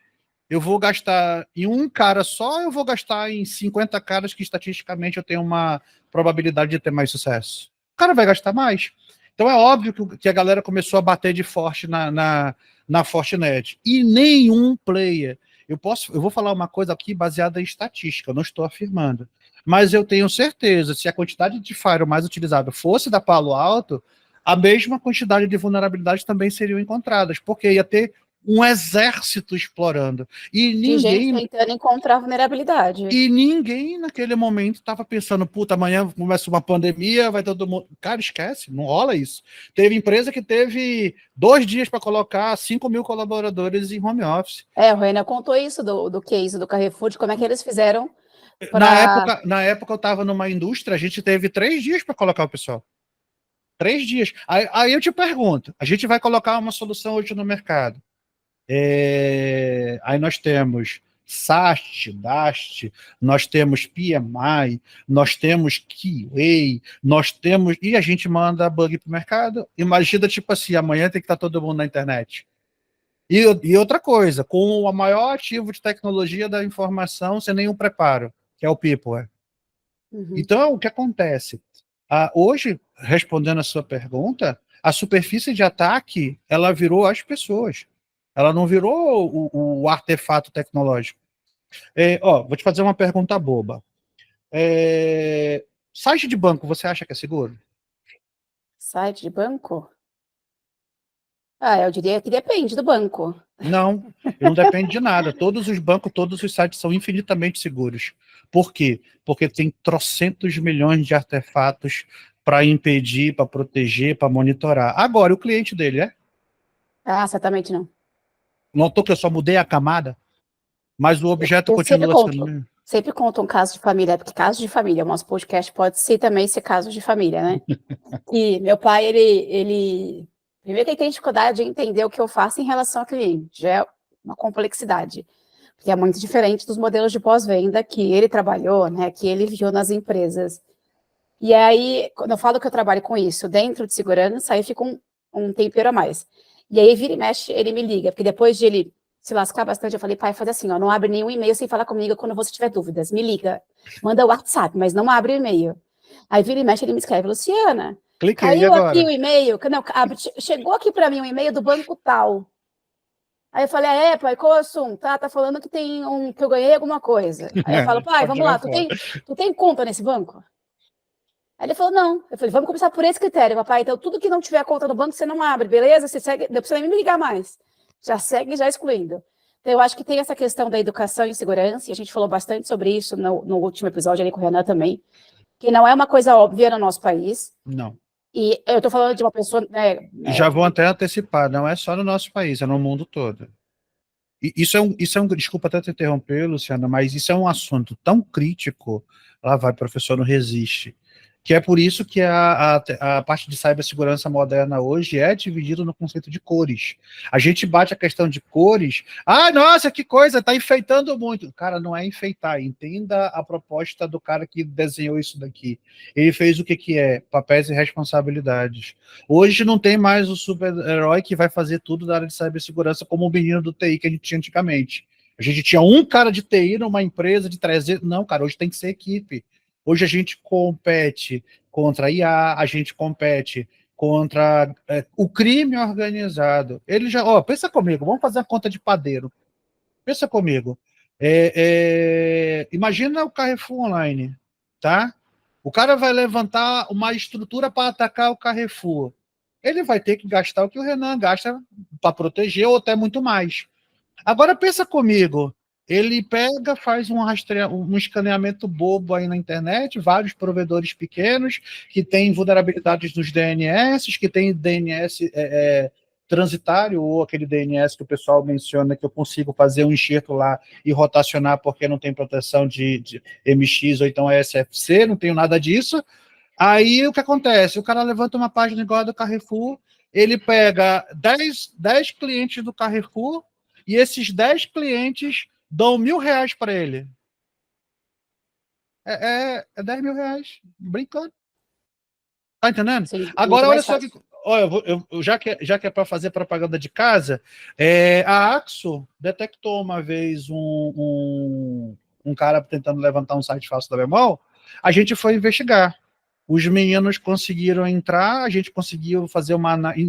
Eu vou gastar em um cara só, eu vou gastar em 50 caras que estatisticamente eu tenho uma probabilidade de ter mais sucesso. O cara vai gastar mais. Então é óbvio que a galera começou a bater de forte na Fortinet. E nenhum player. Eu vou falar uma coisa aqui baseada em estatística, eu não estou afirmando. Mas eu tenho certeza, se a quantidade de firewall mais utilizada fosse da Palo Alto, a mesma quantidade de vulnerabilidades também seriam encontradas, porque ia ter um exército explorando. De gente tentando encontrar vulnerabilidade. E ninguém naquele momento estava pensando, puta, amanhã começa uma pandemia, vai todo mundo... Cara, esquece, não rola isso. Teve empresa que teve 2 dias para colocar 5 mil colaboradores em home office. O Renan contou isso do case do Carrefour, de como é que eles fizeram. Na época eu estava numa indústria, a gente teve 3 dias para colocar o pessoal. 3 dias. Aí eu te pergunto, a gente vai colocar uma solução hoje no mercado. Aí nós temos SAST, DAST, nós temos PMI, nós temos QA, nós temos... E a gente manda bug para o mercado. Imagina, tipo assim, amanhã tem que estar todo mundo na internet. E outra coisa, com o maior ativo de tecnologia da informação, sem nenhum preparo, que é o people. Uhum. Então, o que acontece? Hoje, respondendo a sua pergunta, a superfície de ataque, ela virou as pessoas. Ela não virou o artefato tecnológico. Vou te fazer uma pergunta boba. Site de banco, você acha que é seguro? Site de banco? Eu diria que depende do banco. Não, não depende de nada. Todos os bancos, todos os sites são infinitamente seguros. Por quê? Porque tem trocentos milhões de artefatos para impedir, para proteger, para monitorar. Agora, o cliente dele é? Certamente não. Notou que eu só mudei a camada, mas o objeto Eu continua sendo mesmo. Sempre conto um caso de família, porque caso de família, o nosso podcast pode ser também ser caso de família, né? E meu pai, ele primeiro que ele tem dificuldade de entender o que eu faço em relação ao cliente, já é uma complexidade, porque é muito diferente dos modelos de pós-venda que ele trabalhou, né, que ele viu nas empresas. E aí, quando eu falo que eu trabalho com isso dentro de segurança, aí fica um tempero a mais. E aí, vira e mexe, ele me liga, porque depois de ele se lascar bastante, eu falei, pai, faz assim, ó, não abre nenhum e-mail sem falar comigo quando você tiver dúvidas, me liga, manda o WhatsApp, mas não abre o e-mail. Aí, vira e mexe, ele me escreve, Luciana, caiu aqui o e-mail, não, chegou aqui para mim um e-mail do banco tal. Aí eu falei, pai, qual é o assunto? Tá falando que que eu ganhei alguma coisa. Aí eu falo, pai, vamos lá, tu tem conta nesse banco? Aí ele falou, não. Eu falei, vamos começar por esse critério, papai. Então, tudo que não tiver conta no banco, você não abre, beleza? Você segue, não precisa nem me ligar mais. Já segue, já excluindo. Então, eu acho que tem essa questão da educação e segurança, e a gente falou bastante sobre isso no último episódio ali com o Renan também, que não é uma coisa óbvia no nosso país. Não. E eu estou falando de uma pessoa... Já vou até antecipar, não é só no nosso país, é no mundo todo. E isso é um, desculpa até te interromper, Luciana, mas isso é um assunto tão crítico, lá vai, professor, não resiste, que é por isso que a parte de cibersegurança moderna hoje é dividida no conceito de cores. A gente bate a questão de cores, nossa, que coisa, tá enfeitando muito. Cara, não é enfeitar, entenda a proposta do cara que desenhou isso daqui. Ele fez o que é? Papéis e responsabilidades. Hoje não tem mais o super-herói que vai fazer tudo da área de cibersegurança como o menino do TI que a gente tinha antigamente. A gente tinha um cara de TI numa empresa de 300... Não, cara, hoje tem que ser equipe. Hoje a gente compete contra a IA, a gente compete contra o crime organizado. Ele já, pensa comigo, vamos fazer a conta de padeiro. Pensa comigo. Imagina o Carrefour Online, tá? O cara vai levantar uma estrutura para atacar o Carrefour. Ele vai ter que gastar o que o Renan gasta para proteger, ou até muito mais. Agora pensa comigo, ele pega, faz um escaneamento bobo aí na internet, vários provedores pequenos que têm vulnerabilidades nos DNS, que tem DNS transitário, ou aquele DNS que o pessoal menciona que eu consigo fazer um enxerto lá e rotacionar porque não tem proteção de MX ou então SFC, não tenho nada disso. Aí o que acontece? O cara levanta uma página igual a do Carrefour, ele pega 10 clientes do Carrefour e esses 10 clientes dão R$1.000 para ele. É 10 mil reais, brincando. Tá entendendo? Sim, agora, olha só, já que é para fazer propaganda de casa, a Axo detectou uma vez um cara tentando levantar um site falso da Bemol, a gente foi investigar. Os meninos conseguiram entrar, a gente conseguiu fazer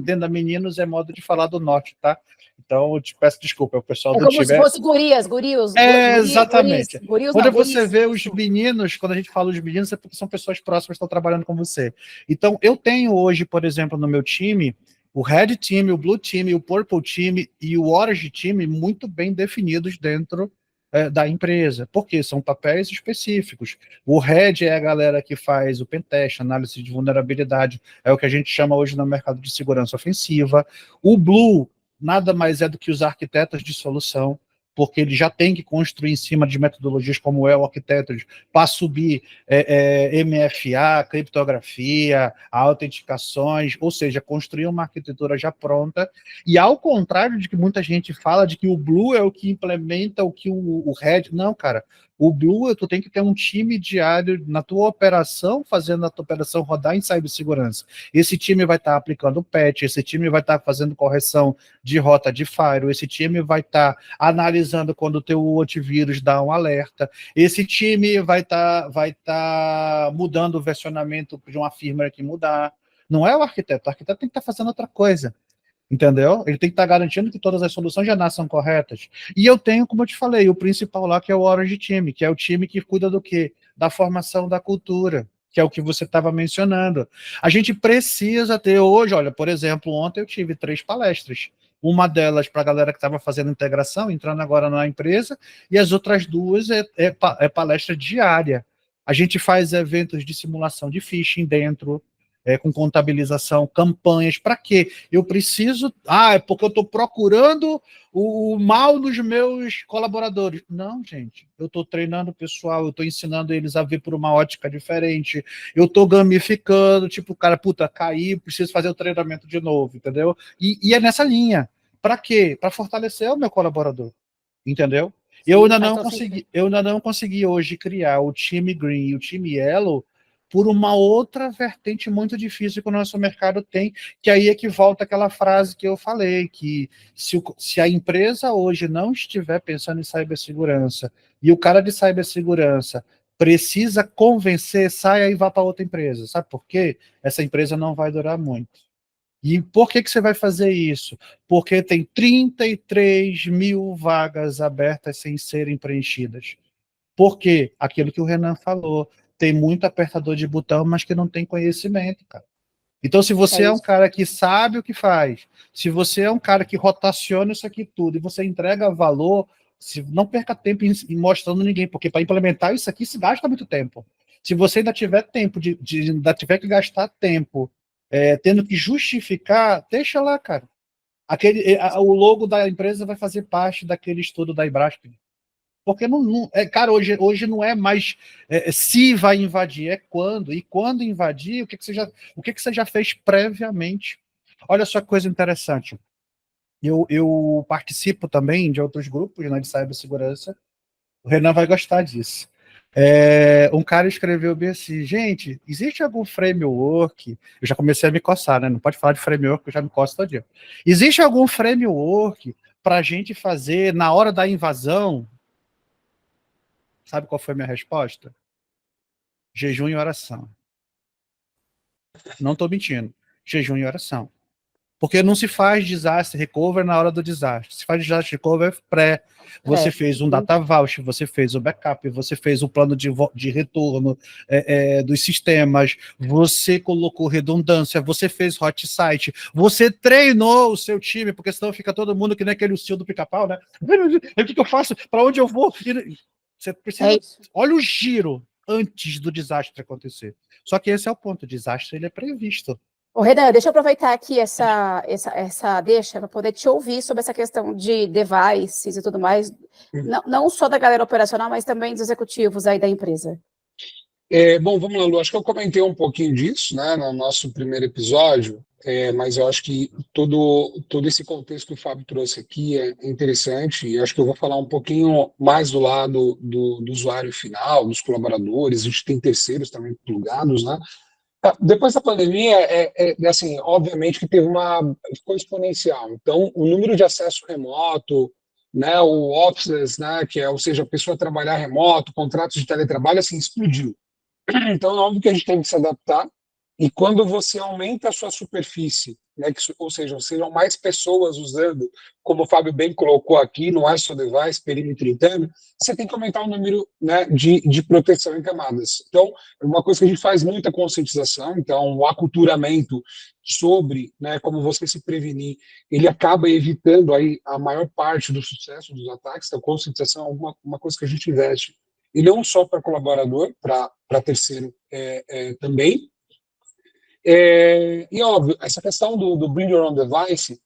dentro da meninos é modo de falar do norte, tá? Então, eu te peço desculpa, o pessoal do time... como se fosse gurios. Exatamente. Quando você vê os meninos, quando a gente fala os meninos, é porque são pessoas próximas que estão trabalhando com você. Então, eu tenho hoje, por exemplo, no meu time, o Red Team, o Blue Team, o Purple Team e o Orange Team muito bem definidos dentro da empresa, porque são papéis específicos. O Red é a galera que faz o pentest, análise de vulnerabilidade, é o que a gente chama hoje no mercado de segurança ofensiva. O Blue nada mais é do que os arquitetos de solução, porque ele já tem que construir em cima de metodologias como o Architecture para subir MFA, criptografia, autenticações, ou seja, construir uma arquitetura já pronta. E ao contrário de que muita gente fala de que o Blue é o que implementa o que o Red... Não, cara. O Blue, tu tem que ter um time diário na tua operação, fazendo a tua operação rodar em cibersegurança. Esse time vai estar aplicando patch, esse time vai estar fazendo correção de rota de firewall, esse time vai estar analisando quando o teu antivírus dá um alerta, esse time vai estar mudando o versionamento de uma firmware que mudar. Não é o arquiteto tem que estar fazendo outra coisa. Entendeu? Ele tem que estar garantindo que todas as soluções já nasçam corretas. E eu tenho, como eu te falei, o principal lá, que é o Orange Team, que é o time que cuida do quê? Da formação da cultura. que é o que você estava mencionando. A gente precisa ter hoje, olha, por exemplo, ontem eu tive 3 palestras. Uma delas para a galera que estava fazendo integração, entrando agora na empresa, e as outras 2 é palestra diária. A gente faz eventos de simulação de phishing dentro, com contabilização, campanhas. Para quê? Eu preciso... é porque eu estou procurando o mal nos meus colaboradores. Não, gente. Eu estou treinando o pessoal, eu estou ensinando eles a ver por uma ótica diferente, eu estou gamificando, tipo, cara, puta, caí, preciso fazer o treinamento de novo, entendeu? E é nessa linha. Para quê? Para fortalecer o meu colaborador, entendeu? Sim, eu ainda não consegui hoje criar o time Green e o time Yellow por uma outra vertente muito difícil que o nosso mercado tem, que aí é que volta aquela frase que eu falei, que se a empresa hoje não estiver pensando em cibersegurança, e o cara de cibersegurança precisa convencer, saia e vá para outra empresa. Sabe por quê? Essa empresa não vai durar muito. E por que você vai fazer isso? Porque tem 33 mil vagas abertas sem serem preenchidas. Por quê? Aquilo que o Renan falou. Tem muito apertador de botão, mas que não tem conhecimento, cara. Então, se você é um cara que sabe o que faz, se você é um cara que rotaciona isso aqui tudo e você entrega valor, não perca tempo em mostrando ninguém, porque para implementar isso aqui se gasta muito tempo. Se você ainda tiver tempo, ainda tiver que gastar tempo tendo que justificar, deixa lá, cara. O logo da empresa vai fazer parte daquele estudo da Ibrasp. Porque cara, hoje não é mais se vai invadir, é quando. E quando invadir, o que você já fez previamente? Olha só que coisa interessante. Eu participo também de outros grupos, né, de cibersegurança. O Renan vai gostar disso. Um cara escreveu bem assim, gente, existe algum framework? Eu já comecei a me coçar, né? Não pode falar de framework, eu já me coço todo dia. Existe algum framework para a gente fazer na hora da invasão? Sabe qual foi a minha resposta? Jejum e oração. Não estou mentindo. Jejum e oração. Porque não se faz disaster recovery na hora do desastre. Se faz disaster recovery pré. Você fez um data vault, você fez o backup, você fez o plano de retorno dos sistemas, você colocou redundância, você fez hot site, você treinou o seu time, porque senão fica todo mundo que nem aquele Sil do pica-pau, né? O que eu faço? Para onde eu vou? Você precisa... olha o giro antes do desastre acontecer. Só que esse é o ponto. O desastre ele é previsto. Ô, Renan, deixa eu aproveitar aqui essa deixa para poder te ouvir sobre essa questão de devices e tudo mais, não só da galera operacional, mas também dos executivos aí da empresa. Bom, vamos lá, Lu. Acho que eu comentei um pouquinho disso, né, no nosso primeiro episódio, mas eu acho que todo esse contexto que o Fábio trouxe aqui é interessante, e acho que eu vou falar um pouquinho mais do lado do usuário final, dos colaboradores. A gente tem terceiros também plugados, né? Depois da pandemia, assim, obviamente que ficou exponencial. Então, o número de acesso remoto, né, o offices, né, ou seja, a pessoa trabalhar remoto, contratos de teletrabalho, assim, explodiu. Então, é óbvio que a gente tem que se adaptar. E quando você aumenta a sua superfície, né, ou seja, sejam mais pessoas usando, como o Fábio bem colocou aqui, no ISO device, perímetro interno, você tem que aumentar o número, né, de proteção em camadas. Então, é uma coisa que a gente faz muita conscientização. Então, o aculturamento sobre, né, como você se prevenir, ele acaba evitando aí a maior parte do sucesso dos ataques. Então, conscientização é uma coisa que a gente investe. E não só para colaborador, para terceiro também. E óbvio, essa questão do Bring Your Own Device,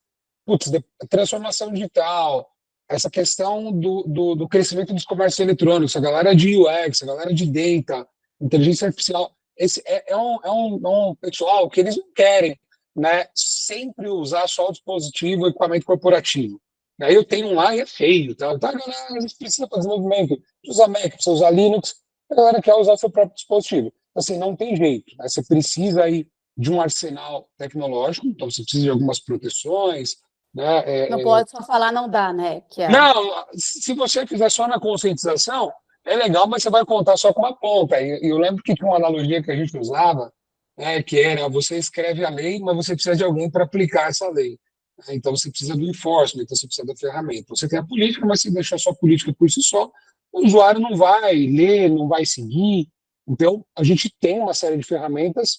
transformação digital, essa questão do crescimento dos comércios eletrônicos, a galera de UX, a galera de data, inteligência artificial, esse é um pessoal que eles não querem, né, sempre usar só o dispositivo, o equipamento corporativo. Aí eu tenho um lá e é feio, tá? Então, a galera, a gente precisa fazer desenvolvimento, precisa usar Mac, precisa usar Linux, a galera quer usar o seu próprio dispositivo. Assim, não tem jeito, né? Você precisa aí de um arsenal tecnológico, então você precisa de algumas proteções, né? Não pode só falar, não dá, né? Não, se você fizer só na conscientização, é legal, mas você vai contar só com uma ponta. E eu lembro que tinha uma analogia que a gente usava, né, que era: você escreve a lei, mas você precisa de alguém para aplicar essa lei. Então você precisa do enforcement, então você precisa da ferramenta. Você tem a política, mas se deixar só a política por si só, o usuário não vai ler, não vai seguir. Então, a gente tem uma série de ferramentas,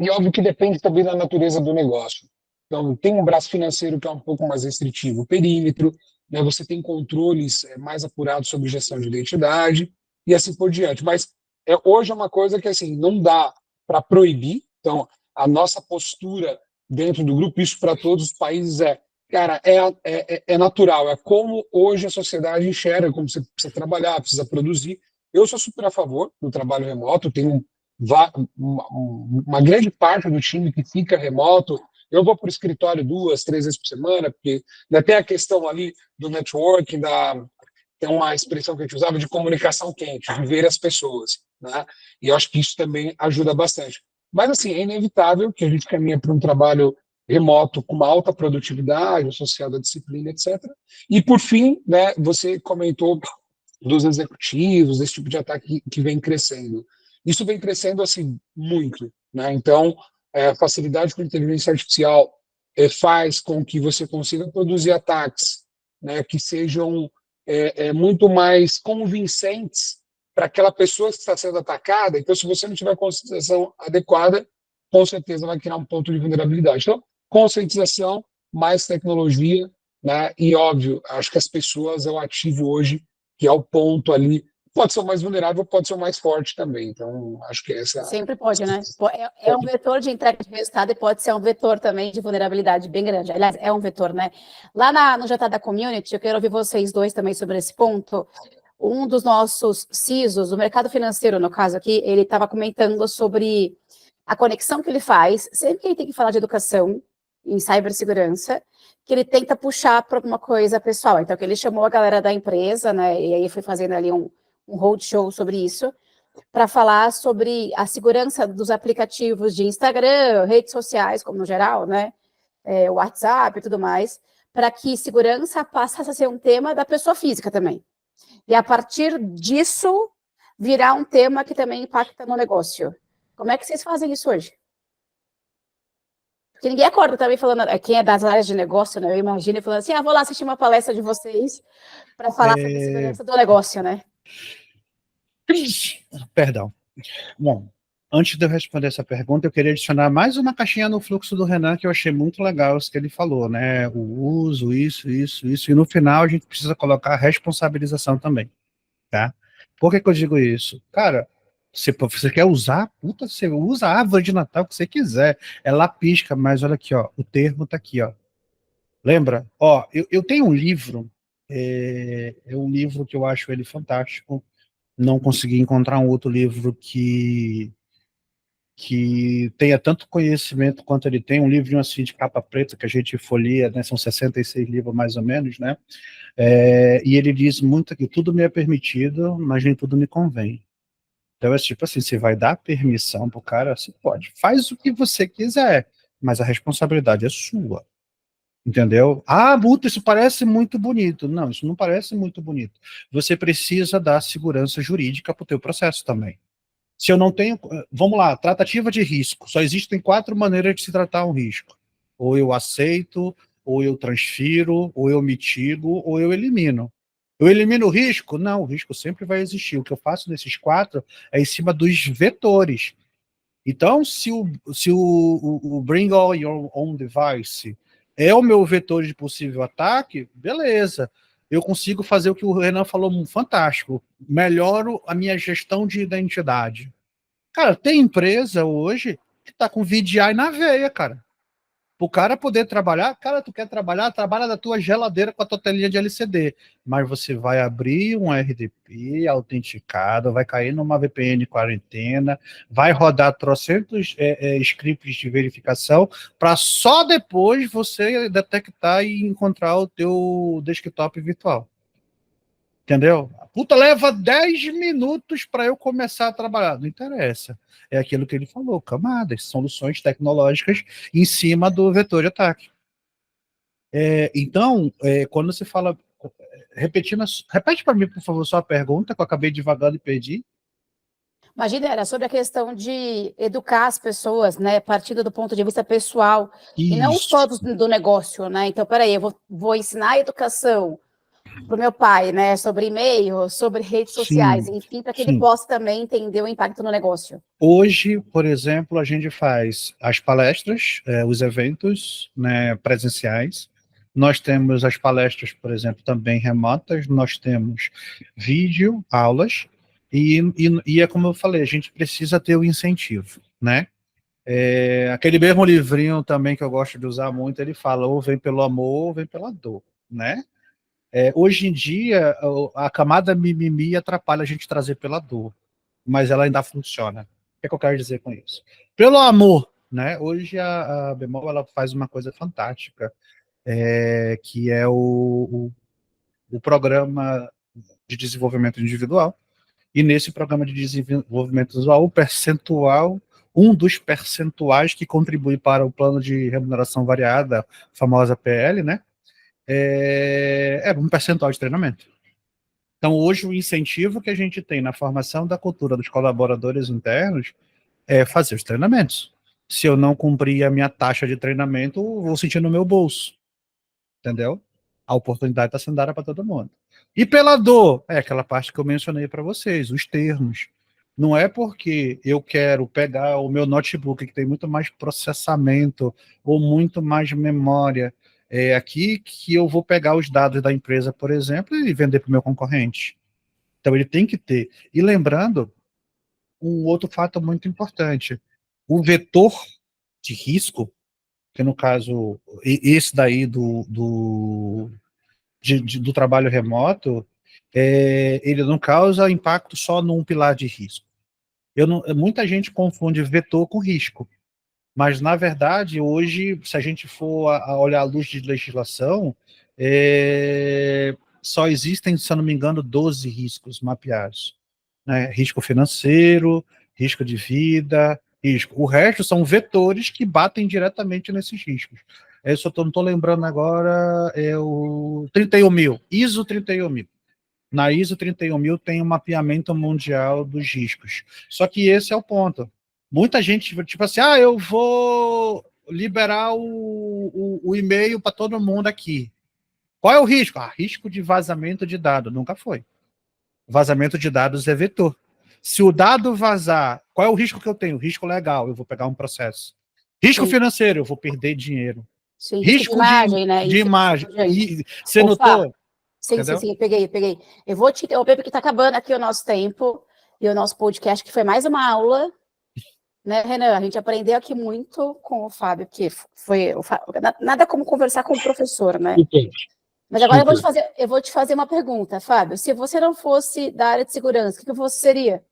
e óbvio que depende também da natureza do negócio. Então, tem um braço financeiro que é um pouco mais restritivo, o perímetro, né, você tem controles mais apurados sobre gestão de identidade, e assim por diante. Mas hoje é uma coisa que assim não dá para proibir. Então, a nossa postura dentro do grupo, isso para todos os países cara, é natural, é como hoje a sociedade enxerga, como você precisa trabalhar, precisa produzir. Eu sou super a favor do trabalho remoto, tenho uma grande parte do time que fica remoto. Eu vou para o escritório 2, 3 vezes por semana, porque ainda tem a questão ali do networking, tem uma expressão que a gente usava de comunicação quente, de ver as pessoas, né? E eu acho que isso também ajuda bastante. Mas, assim, é inevitável que a gente caminhe para um trabalho remoto com uma alta produtividade, associado à disciplina, etc. E, por fim, né, você comentou dos executivos, esse tipo de ataque que vem crescendo. Isso vem crescendo, assim, muito, né? Então, a facilidade com a inteligência artificial faz com que você consiga produzir ataques, né, que sejam muito mais convincentes para aquela pessoa que está sendo atacada. Então, se você não tiver conscientização adequada, com certeza vai criar um ponto de vulnerabilidade. Então, conscientização, mais tecnologia, né? E óbvio, acho que as pessoas é o ativo hoje, que é o ponto ali. Pode ser o mais vulnerável, pode ser o mais forte também. Então, acho que essa. Sempre pode, né? É um vetor de entrega de resultado e pode ser um vetor também de vulnerabilidade bem grande. Aliás, é um vetor, né? Lá no JA da Community, eu quero ouvir vocês dois também sobre esse ponto. Um dos nossos CISOs, do mercado financeiro, no caso aqui, ele estava comentando sobre a conexão que ele faz, sempre que ele tem que falar de educação em cibersegurança, que ele tenta puxar para alguma coisa pessoal. Então, que ele chamou a galera da empresa, né? E aí foi fazendo ali um roadshow sobre isso, para falar sobre a segurança dos aplicativos de Instagram, redes sociais, como no geral, né? WhatsApp e tudo mais, para que segurança passasse a ser um tema da pessoa física também. E a partir disso, virar um tema que também impacta no negócio. Como é que vocês fazem isso hoje? Porque ninguém acorda também falando, quem é das áreas de negócio, né? Eu imagino, falando assim, vou lá assistir uma palestra de vocês para falar sobre segurança do negócio, né? Perdão. Bom, antes de eu responder essa pergunta, eu queria adicionar mais uma caixinha no fluxo do Renan, que eu achei muito legal isso que ele falou, né? O uso, isso, e no final a gente precisa colocar a responsabilização também, tá? Por que eu digo isso? Cara, você quer usar, puta, você usa a árvore de Natal que você quiser, ela pisca, mas olha aqui, ó, o termo tá aqui, ó. Lembra? Ó, eu tenho um livro, é um livro que eu acho ele fantástico, não consegui encontrar um outro livro que tenha tanto conhecimento quanto ele tem, um livrinho assim de capa preta que a gente folheia, né, são 66 livros mais ou menos, né, e ele diz muito que tudo me é permitido, mas nem tudo me convém. Então é tipo assim, você vai dar permissão pro cara, você pode, faz o que você quiser, mas a responsabilidade é sua. Entendeu? Puta, isso parece muito bonito. Não, isso não parece muito bonito. Você precisa dar segurança jurídica para o teu processo também. Se eu não tenho... Vamos lá, tratativa de risco. Só existem 4 maneiras de se tratar um risco. Ou eu aceito, ou eu transfiro, ou eu mitigo, ou eu elimino. Eu elimino o risco? Não, o risco sempre vai existir. O que eu faço nesses 4 é em cima dos vetores. Então, se o Bring All Your Own Device é o meu vetor de possível ataque, beleza. Eu consigo fazer o que o Renan falou, fantástico. Melhoro a minha gestão de identidade. Cara, tem empresa hoje que tá com VDI na veia, cara. O cara poder trabalhar, cara, tu quer trabalhar, trabalha da tua geladeira com a tua telinha de LCD, mas você vai abrir um RDP autenticado, vai cair numa VPN quarentena, vai rodar trocentos scripts de verificação, para só depois você detectar e encontrar o teu desktop virtual. Entendeu? A puta leva 10 minutos para eu começar a trabalhar. Não interessa. É aquilo que ele falou, camadas, soluções tecnológicas em cima do vetor de ataque. Então, quando você fala... repete para mim, por favor, sua pergunta, que eu acabei divagando e perdi. Imagina, era sobre a questão de educar as pessoas, né, partindo do ponto de vista pessoal, Isso. e não só do negócio, né? Então, peraí, eu vou ensinar a educação pro meu pai, né? Sobre e-mail, sobre redes sociais, enfim, para que ele possa também entender o impacto no negócio. Hoje, por exemplo, a gente faz as palestras, os eventos, né, presenciais. Nós temos as palestras, por exemplo, também remotas. Nós temos vídeo, aulas. E é como eu falei, a gente precisa ter o incentivo, né? Aquele mesmo livrinho também que eu gosto de usar muito, ele fala ou vem pelo amor ou vem pela dor, né? Hoje em dia, a camada mimimi atrapalha a gente trazer pela dor, mas ela ainda funciona. O que é que eu quero dizer com isso? Pelo amor, né? Hoje a Bemol ela faz uma coisa fantástica, que é o programa de desenvolvimento individual. E nesse programa de desenvolvimento individual, um dos percentuais que contribui para o plano de remuneração variada, a famosa PL, né? É um percentual de treinamento. Então, hoje, o incentivo que a gente tem na formação da cultura dos colaboradores internos é fazer os treinamentos. Se eu não cumprir a minha taxa de treinamento, eu vou sentir no meu bolso. Entendeu? A oportunidade está sendo dada para todo mundo. E pela dor, é aquela parte que eu mencionei para vocês, os termos. Não é porque eu quero pegar o meu notebook, que tem muito mais processamento ou muito mais memória, aqui que eu vou pegar os dados da empresa, por exemplo, e vender para o meu concorrente. Então, ele tem que ter. E lembrando, um outro fato muito importante, o vetor de risco, que no caso, esse daí do trabalho remoto, ele não causa impacto só num pilar de risco. Muita gente confunde vetor com risco, mas, na verdade, hoje, se a gente for a olhar à luz de legislação, só existem, se eu não me engano, 12 riscos mapeados. Né? Risco financeiro, risco de vida, risco. O resto são vetores que batem diretamente nesses riscos. Eu só não estou lembrando agora, o 31.000, ISO 31.000. Na ISO 31.000 tem um mapeamento mundial dos riscos. Só que esse é o ponto. Muita gente, tipo assim, eu vou liberar o e-mail para todo mundo aqui. Qual é o risco? Risco de vazamento de dados. Nunca foi. Vazamento de dados é vetor. Se o dado vazar, qual é o risco que eu tenho? Risco legal, eu vou pegar um processo. Risco financeiro, eu vou perder dinheiro. Sim, risco de imagem, né? de imagem. Você Opa, notou? Sim, peguei. Eu vou te interromper porque está acabando aqui o nosso tempo e o nosso podcast, que foi mais uma aula, né, Renan? A gente aprendeu aqui muito com o Fábio, porque nada como conversar com o professor, né? Mas agora eu vou te fazer uma pergunta, Fábio. Se você não fosse da área de segurança, o que você seria?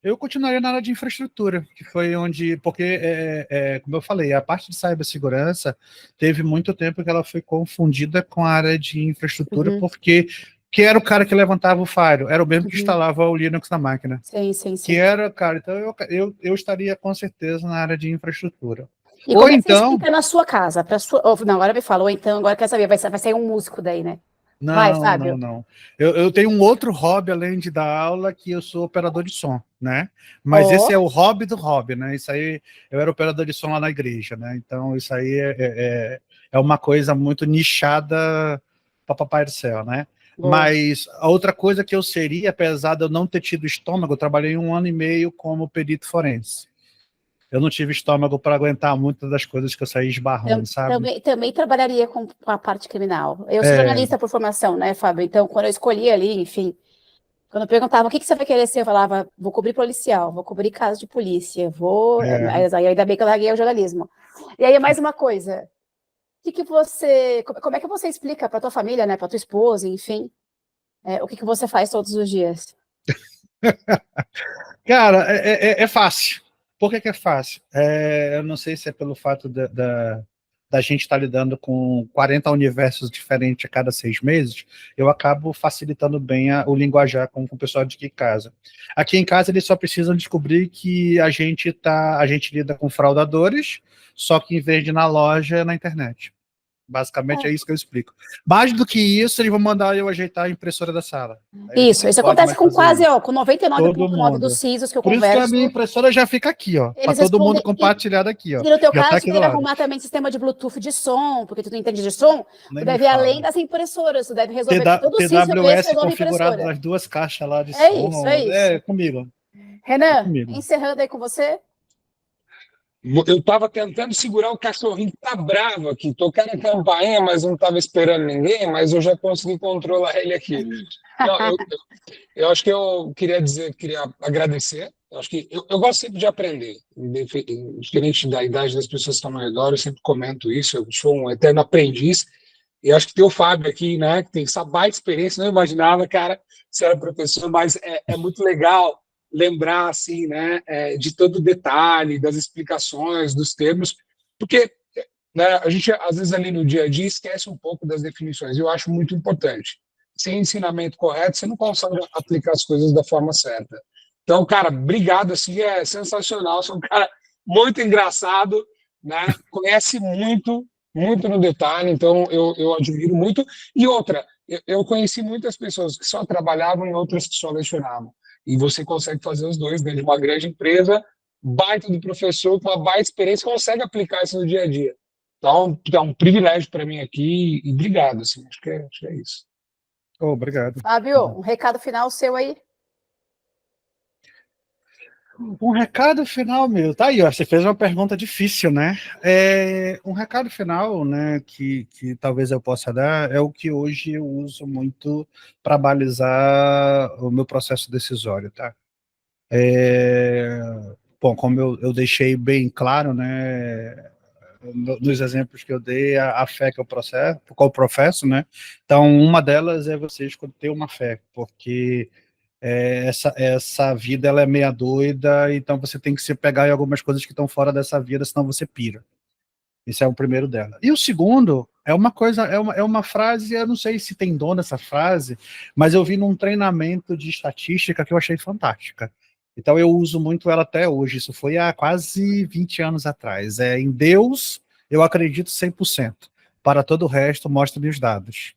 Eu continuaria na área de infraestrutura, que foi onde, porque, como eu falei, a parte de cibersegurança teve muito tempo que ela foi confundida com a área de infraestrutura, porque que era o cara que levantava o Firewall, era o mesmo que instalava o Linux na máquina. Sim. Que era, cara, então eu estaria com certeza na área de infraestrutura. E como é que você explica na sua casa? Não, agora me fala, ou então, agora quer saber, vai sair um músico daí, né? Vai, Fábio. Não. Eu tenho um outro hobby, além de dar aula, que eu sou operador de som, né? Mas esse é o hobby do hobby, né? Isso aí, eu era operador de som lá na igreja, né? Então, isso aí é uma coisa muito nichada para Papai do Céu, né? Mas a outra coisa que eu seria, apesar de eu não ter tido estômago, eu trabalhei 1 ano e meio como perito forense. Eu não tive estômago para aguentar muitas das coisas que eu saí esbarrando, sabe? Também trabalharia com a parte criminal. Eu sou jornalista por formação, né, Fábio? Então, quando eu escolhi ali, enfim, quando eu perguntava o que você vai querer ser, eu falava, vou cobrir policial, vou cobrir caso de polícia, ainda bem que eu larguei o jornalismo. E aí, mais uma coisa, como é que você explica para tua família, né, para tua esposa, enfim, o que você faz todos os dias? Cara, é fácil. Por que é fácil? Eu não sei se é pelo fato da gente estar lidando com 40 universos diferentes a cada 6 meses, eu acabo facilitando bem o linguajar com o pessoal de casa. Aqui em casa, eles só precisam descobrir que a gente lida com fraudadores, só que em vez de na loja, é na internet. Basicamente é isso que eu explico. Mais do que isso, eles vão mandar eu ajeitar a impressora da sala. Isso acontece com quase, com 99,9% dos CISOs que eu Por converso. Por isso que a minha impressora já fica aqui, ó. Para todo mundo compartilhado aqui, ó. E no teu já caso, tá tu deve arrumar também sistema de Bluetooth de som, porque tu não entende de som. Tu deve ir além das impressoras, tu deve resolver todo o CISO TWS configurado nas 2 caixas lá de som. É isso. É comigo. Renan, encerrando aí com você. Eu estava tentando segurar o cachorrinho que tá bravo aqui, tocando a campainha, mas não estava esperando ninguém, mas eu já consegui controlar ele aqui. Eu acho que eu queria agradecer. Eu acho que eu gosto sempre de aprender, diferente da idade das pessoas que estão ao redor, eu sempre comento isso, eu sou um eterno aprendiz, e acho que tem o Fábio aqui, né, que tem essa baita experiência, não imaginava, cara, se era professor, mas é muito legal lembrar, assim, né, de todo o detalhe, das explicações, dos termos, porque, né, a gente, às vezes, ali no dia a dia, esquece um pouco das definições, e eu acho muito importante. Sem ensinamento correto, você não consegue aplicar as coisas da forma certa. Então, cara, obrigado, assim, é sensacional, você é um cara muito engraçado, né, conhece muito no detalhe, então eu admiro muito. E outra, eu conheci muitas pessoas que só trabalhavam e outras que só lecionavam. E você consegue fazer os dois dentro de uma grande empresa, baita do professor, com uma baita experiência, consegue aplicar isso no dia a dia. Então, é um privilégio para mim aqui e obrigado. Assim, acho que é isso. Obrigado. Fábio, um recado final seu aí. Um recado final, meu. Tá aí, ó, você fez uma pergunta difícil, né? Um recado final, né, que talvez eu possa dar é o que hoje eu uso muito para balizar o meu processo decisório, tá? Bom, como eu deixei bem claro, né, nos exemplos que eu dei, a fé que eu professo, né? Então, uma delas é você escolher uma fé, porque essa vida ela é meia doida, então você tem que se pegar em algumas coisas que estão fora dessa vida, senão você pira. Esse é o primeiro dela. E o segundo é uma coisa, é uma frase, eu não sei se tem dono essa frase, mas eu vi num treinamento de estatística que eu achei fantástica. Então eu uso muito ela até hoje, isso foi há quase 20 anos atrás. Em Deus eu acredito 100%. Para todo o resto, mostre-me os dados.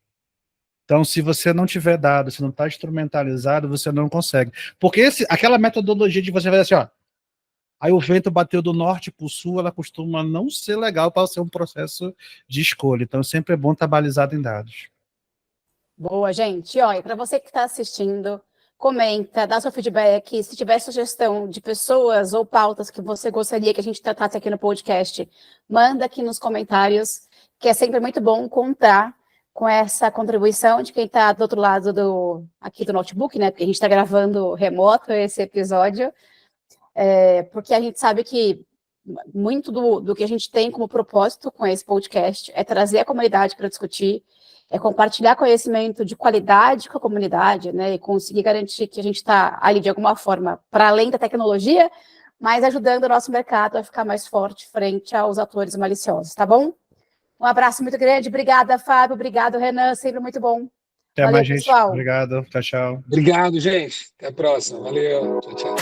Então, se você não tiver dado, se não está instrumentalizado, você não consegue. Porque aquela metodologia de você fazer assim, ó, aí o vento bateu do norte para o sul, ela costuma não ser legal para ser um processo de escolha. Então, sempre é bom estar balizado em dados. Boa, gente. Olha, para você que está assistindo, comenta, dá seu feedback. Se tiver sugestão de pessoas ou pautas que você gostaria que a gente tratasse aqui no podcast, manda aqui nos comentários, que é sempre muito bom contar com essa contribuição de quem está do outro lado aqui do notebook, né? Porque a gente está gravando remoto esse episódio, porque a gente sabe que muito do que a gente tem como propósito com esse podcast é trazer a comunidade para discutir, é compartilhar conhecimento de qualidade com a comunidade, né? E conseguir garantir que a gente está ali de alguma forma para além da tecnologia, mas ajudando o nosso mercado a ficar mais forte frente aos atores maliciosos, tá bom? Um abraço muito grande. Obrigada, Fábio. Obrigado, Renan. Sempre muito bom. Até mais, gente. Obrigado. Tchau, tchau. Obrigado, gente. Até a próxima. Valeu. Tchau, tchau.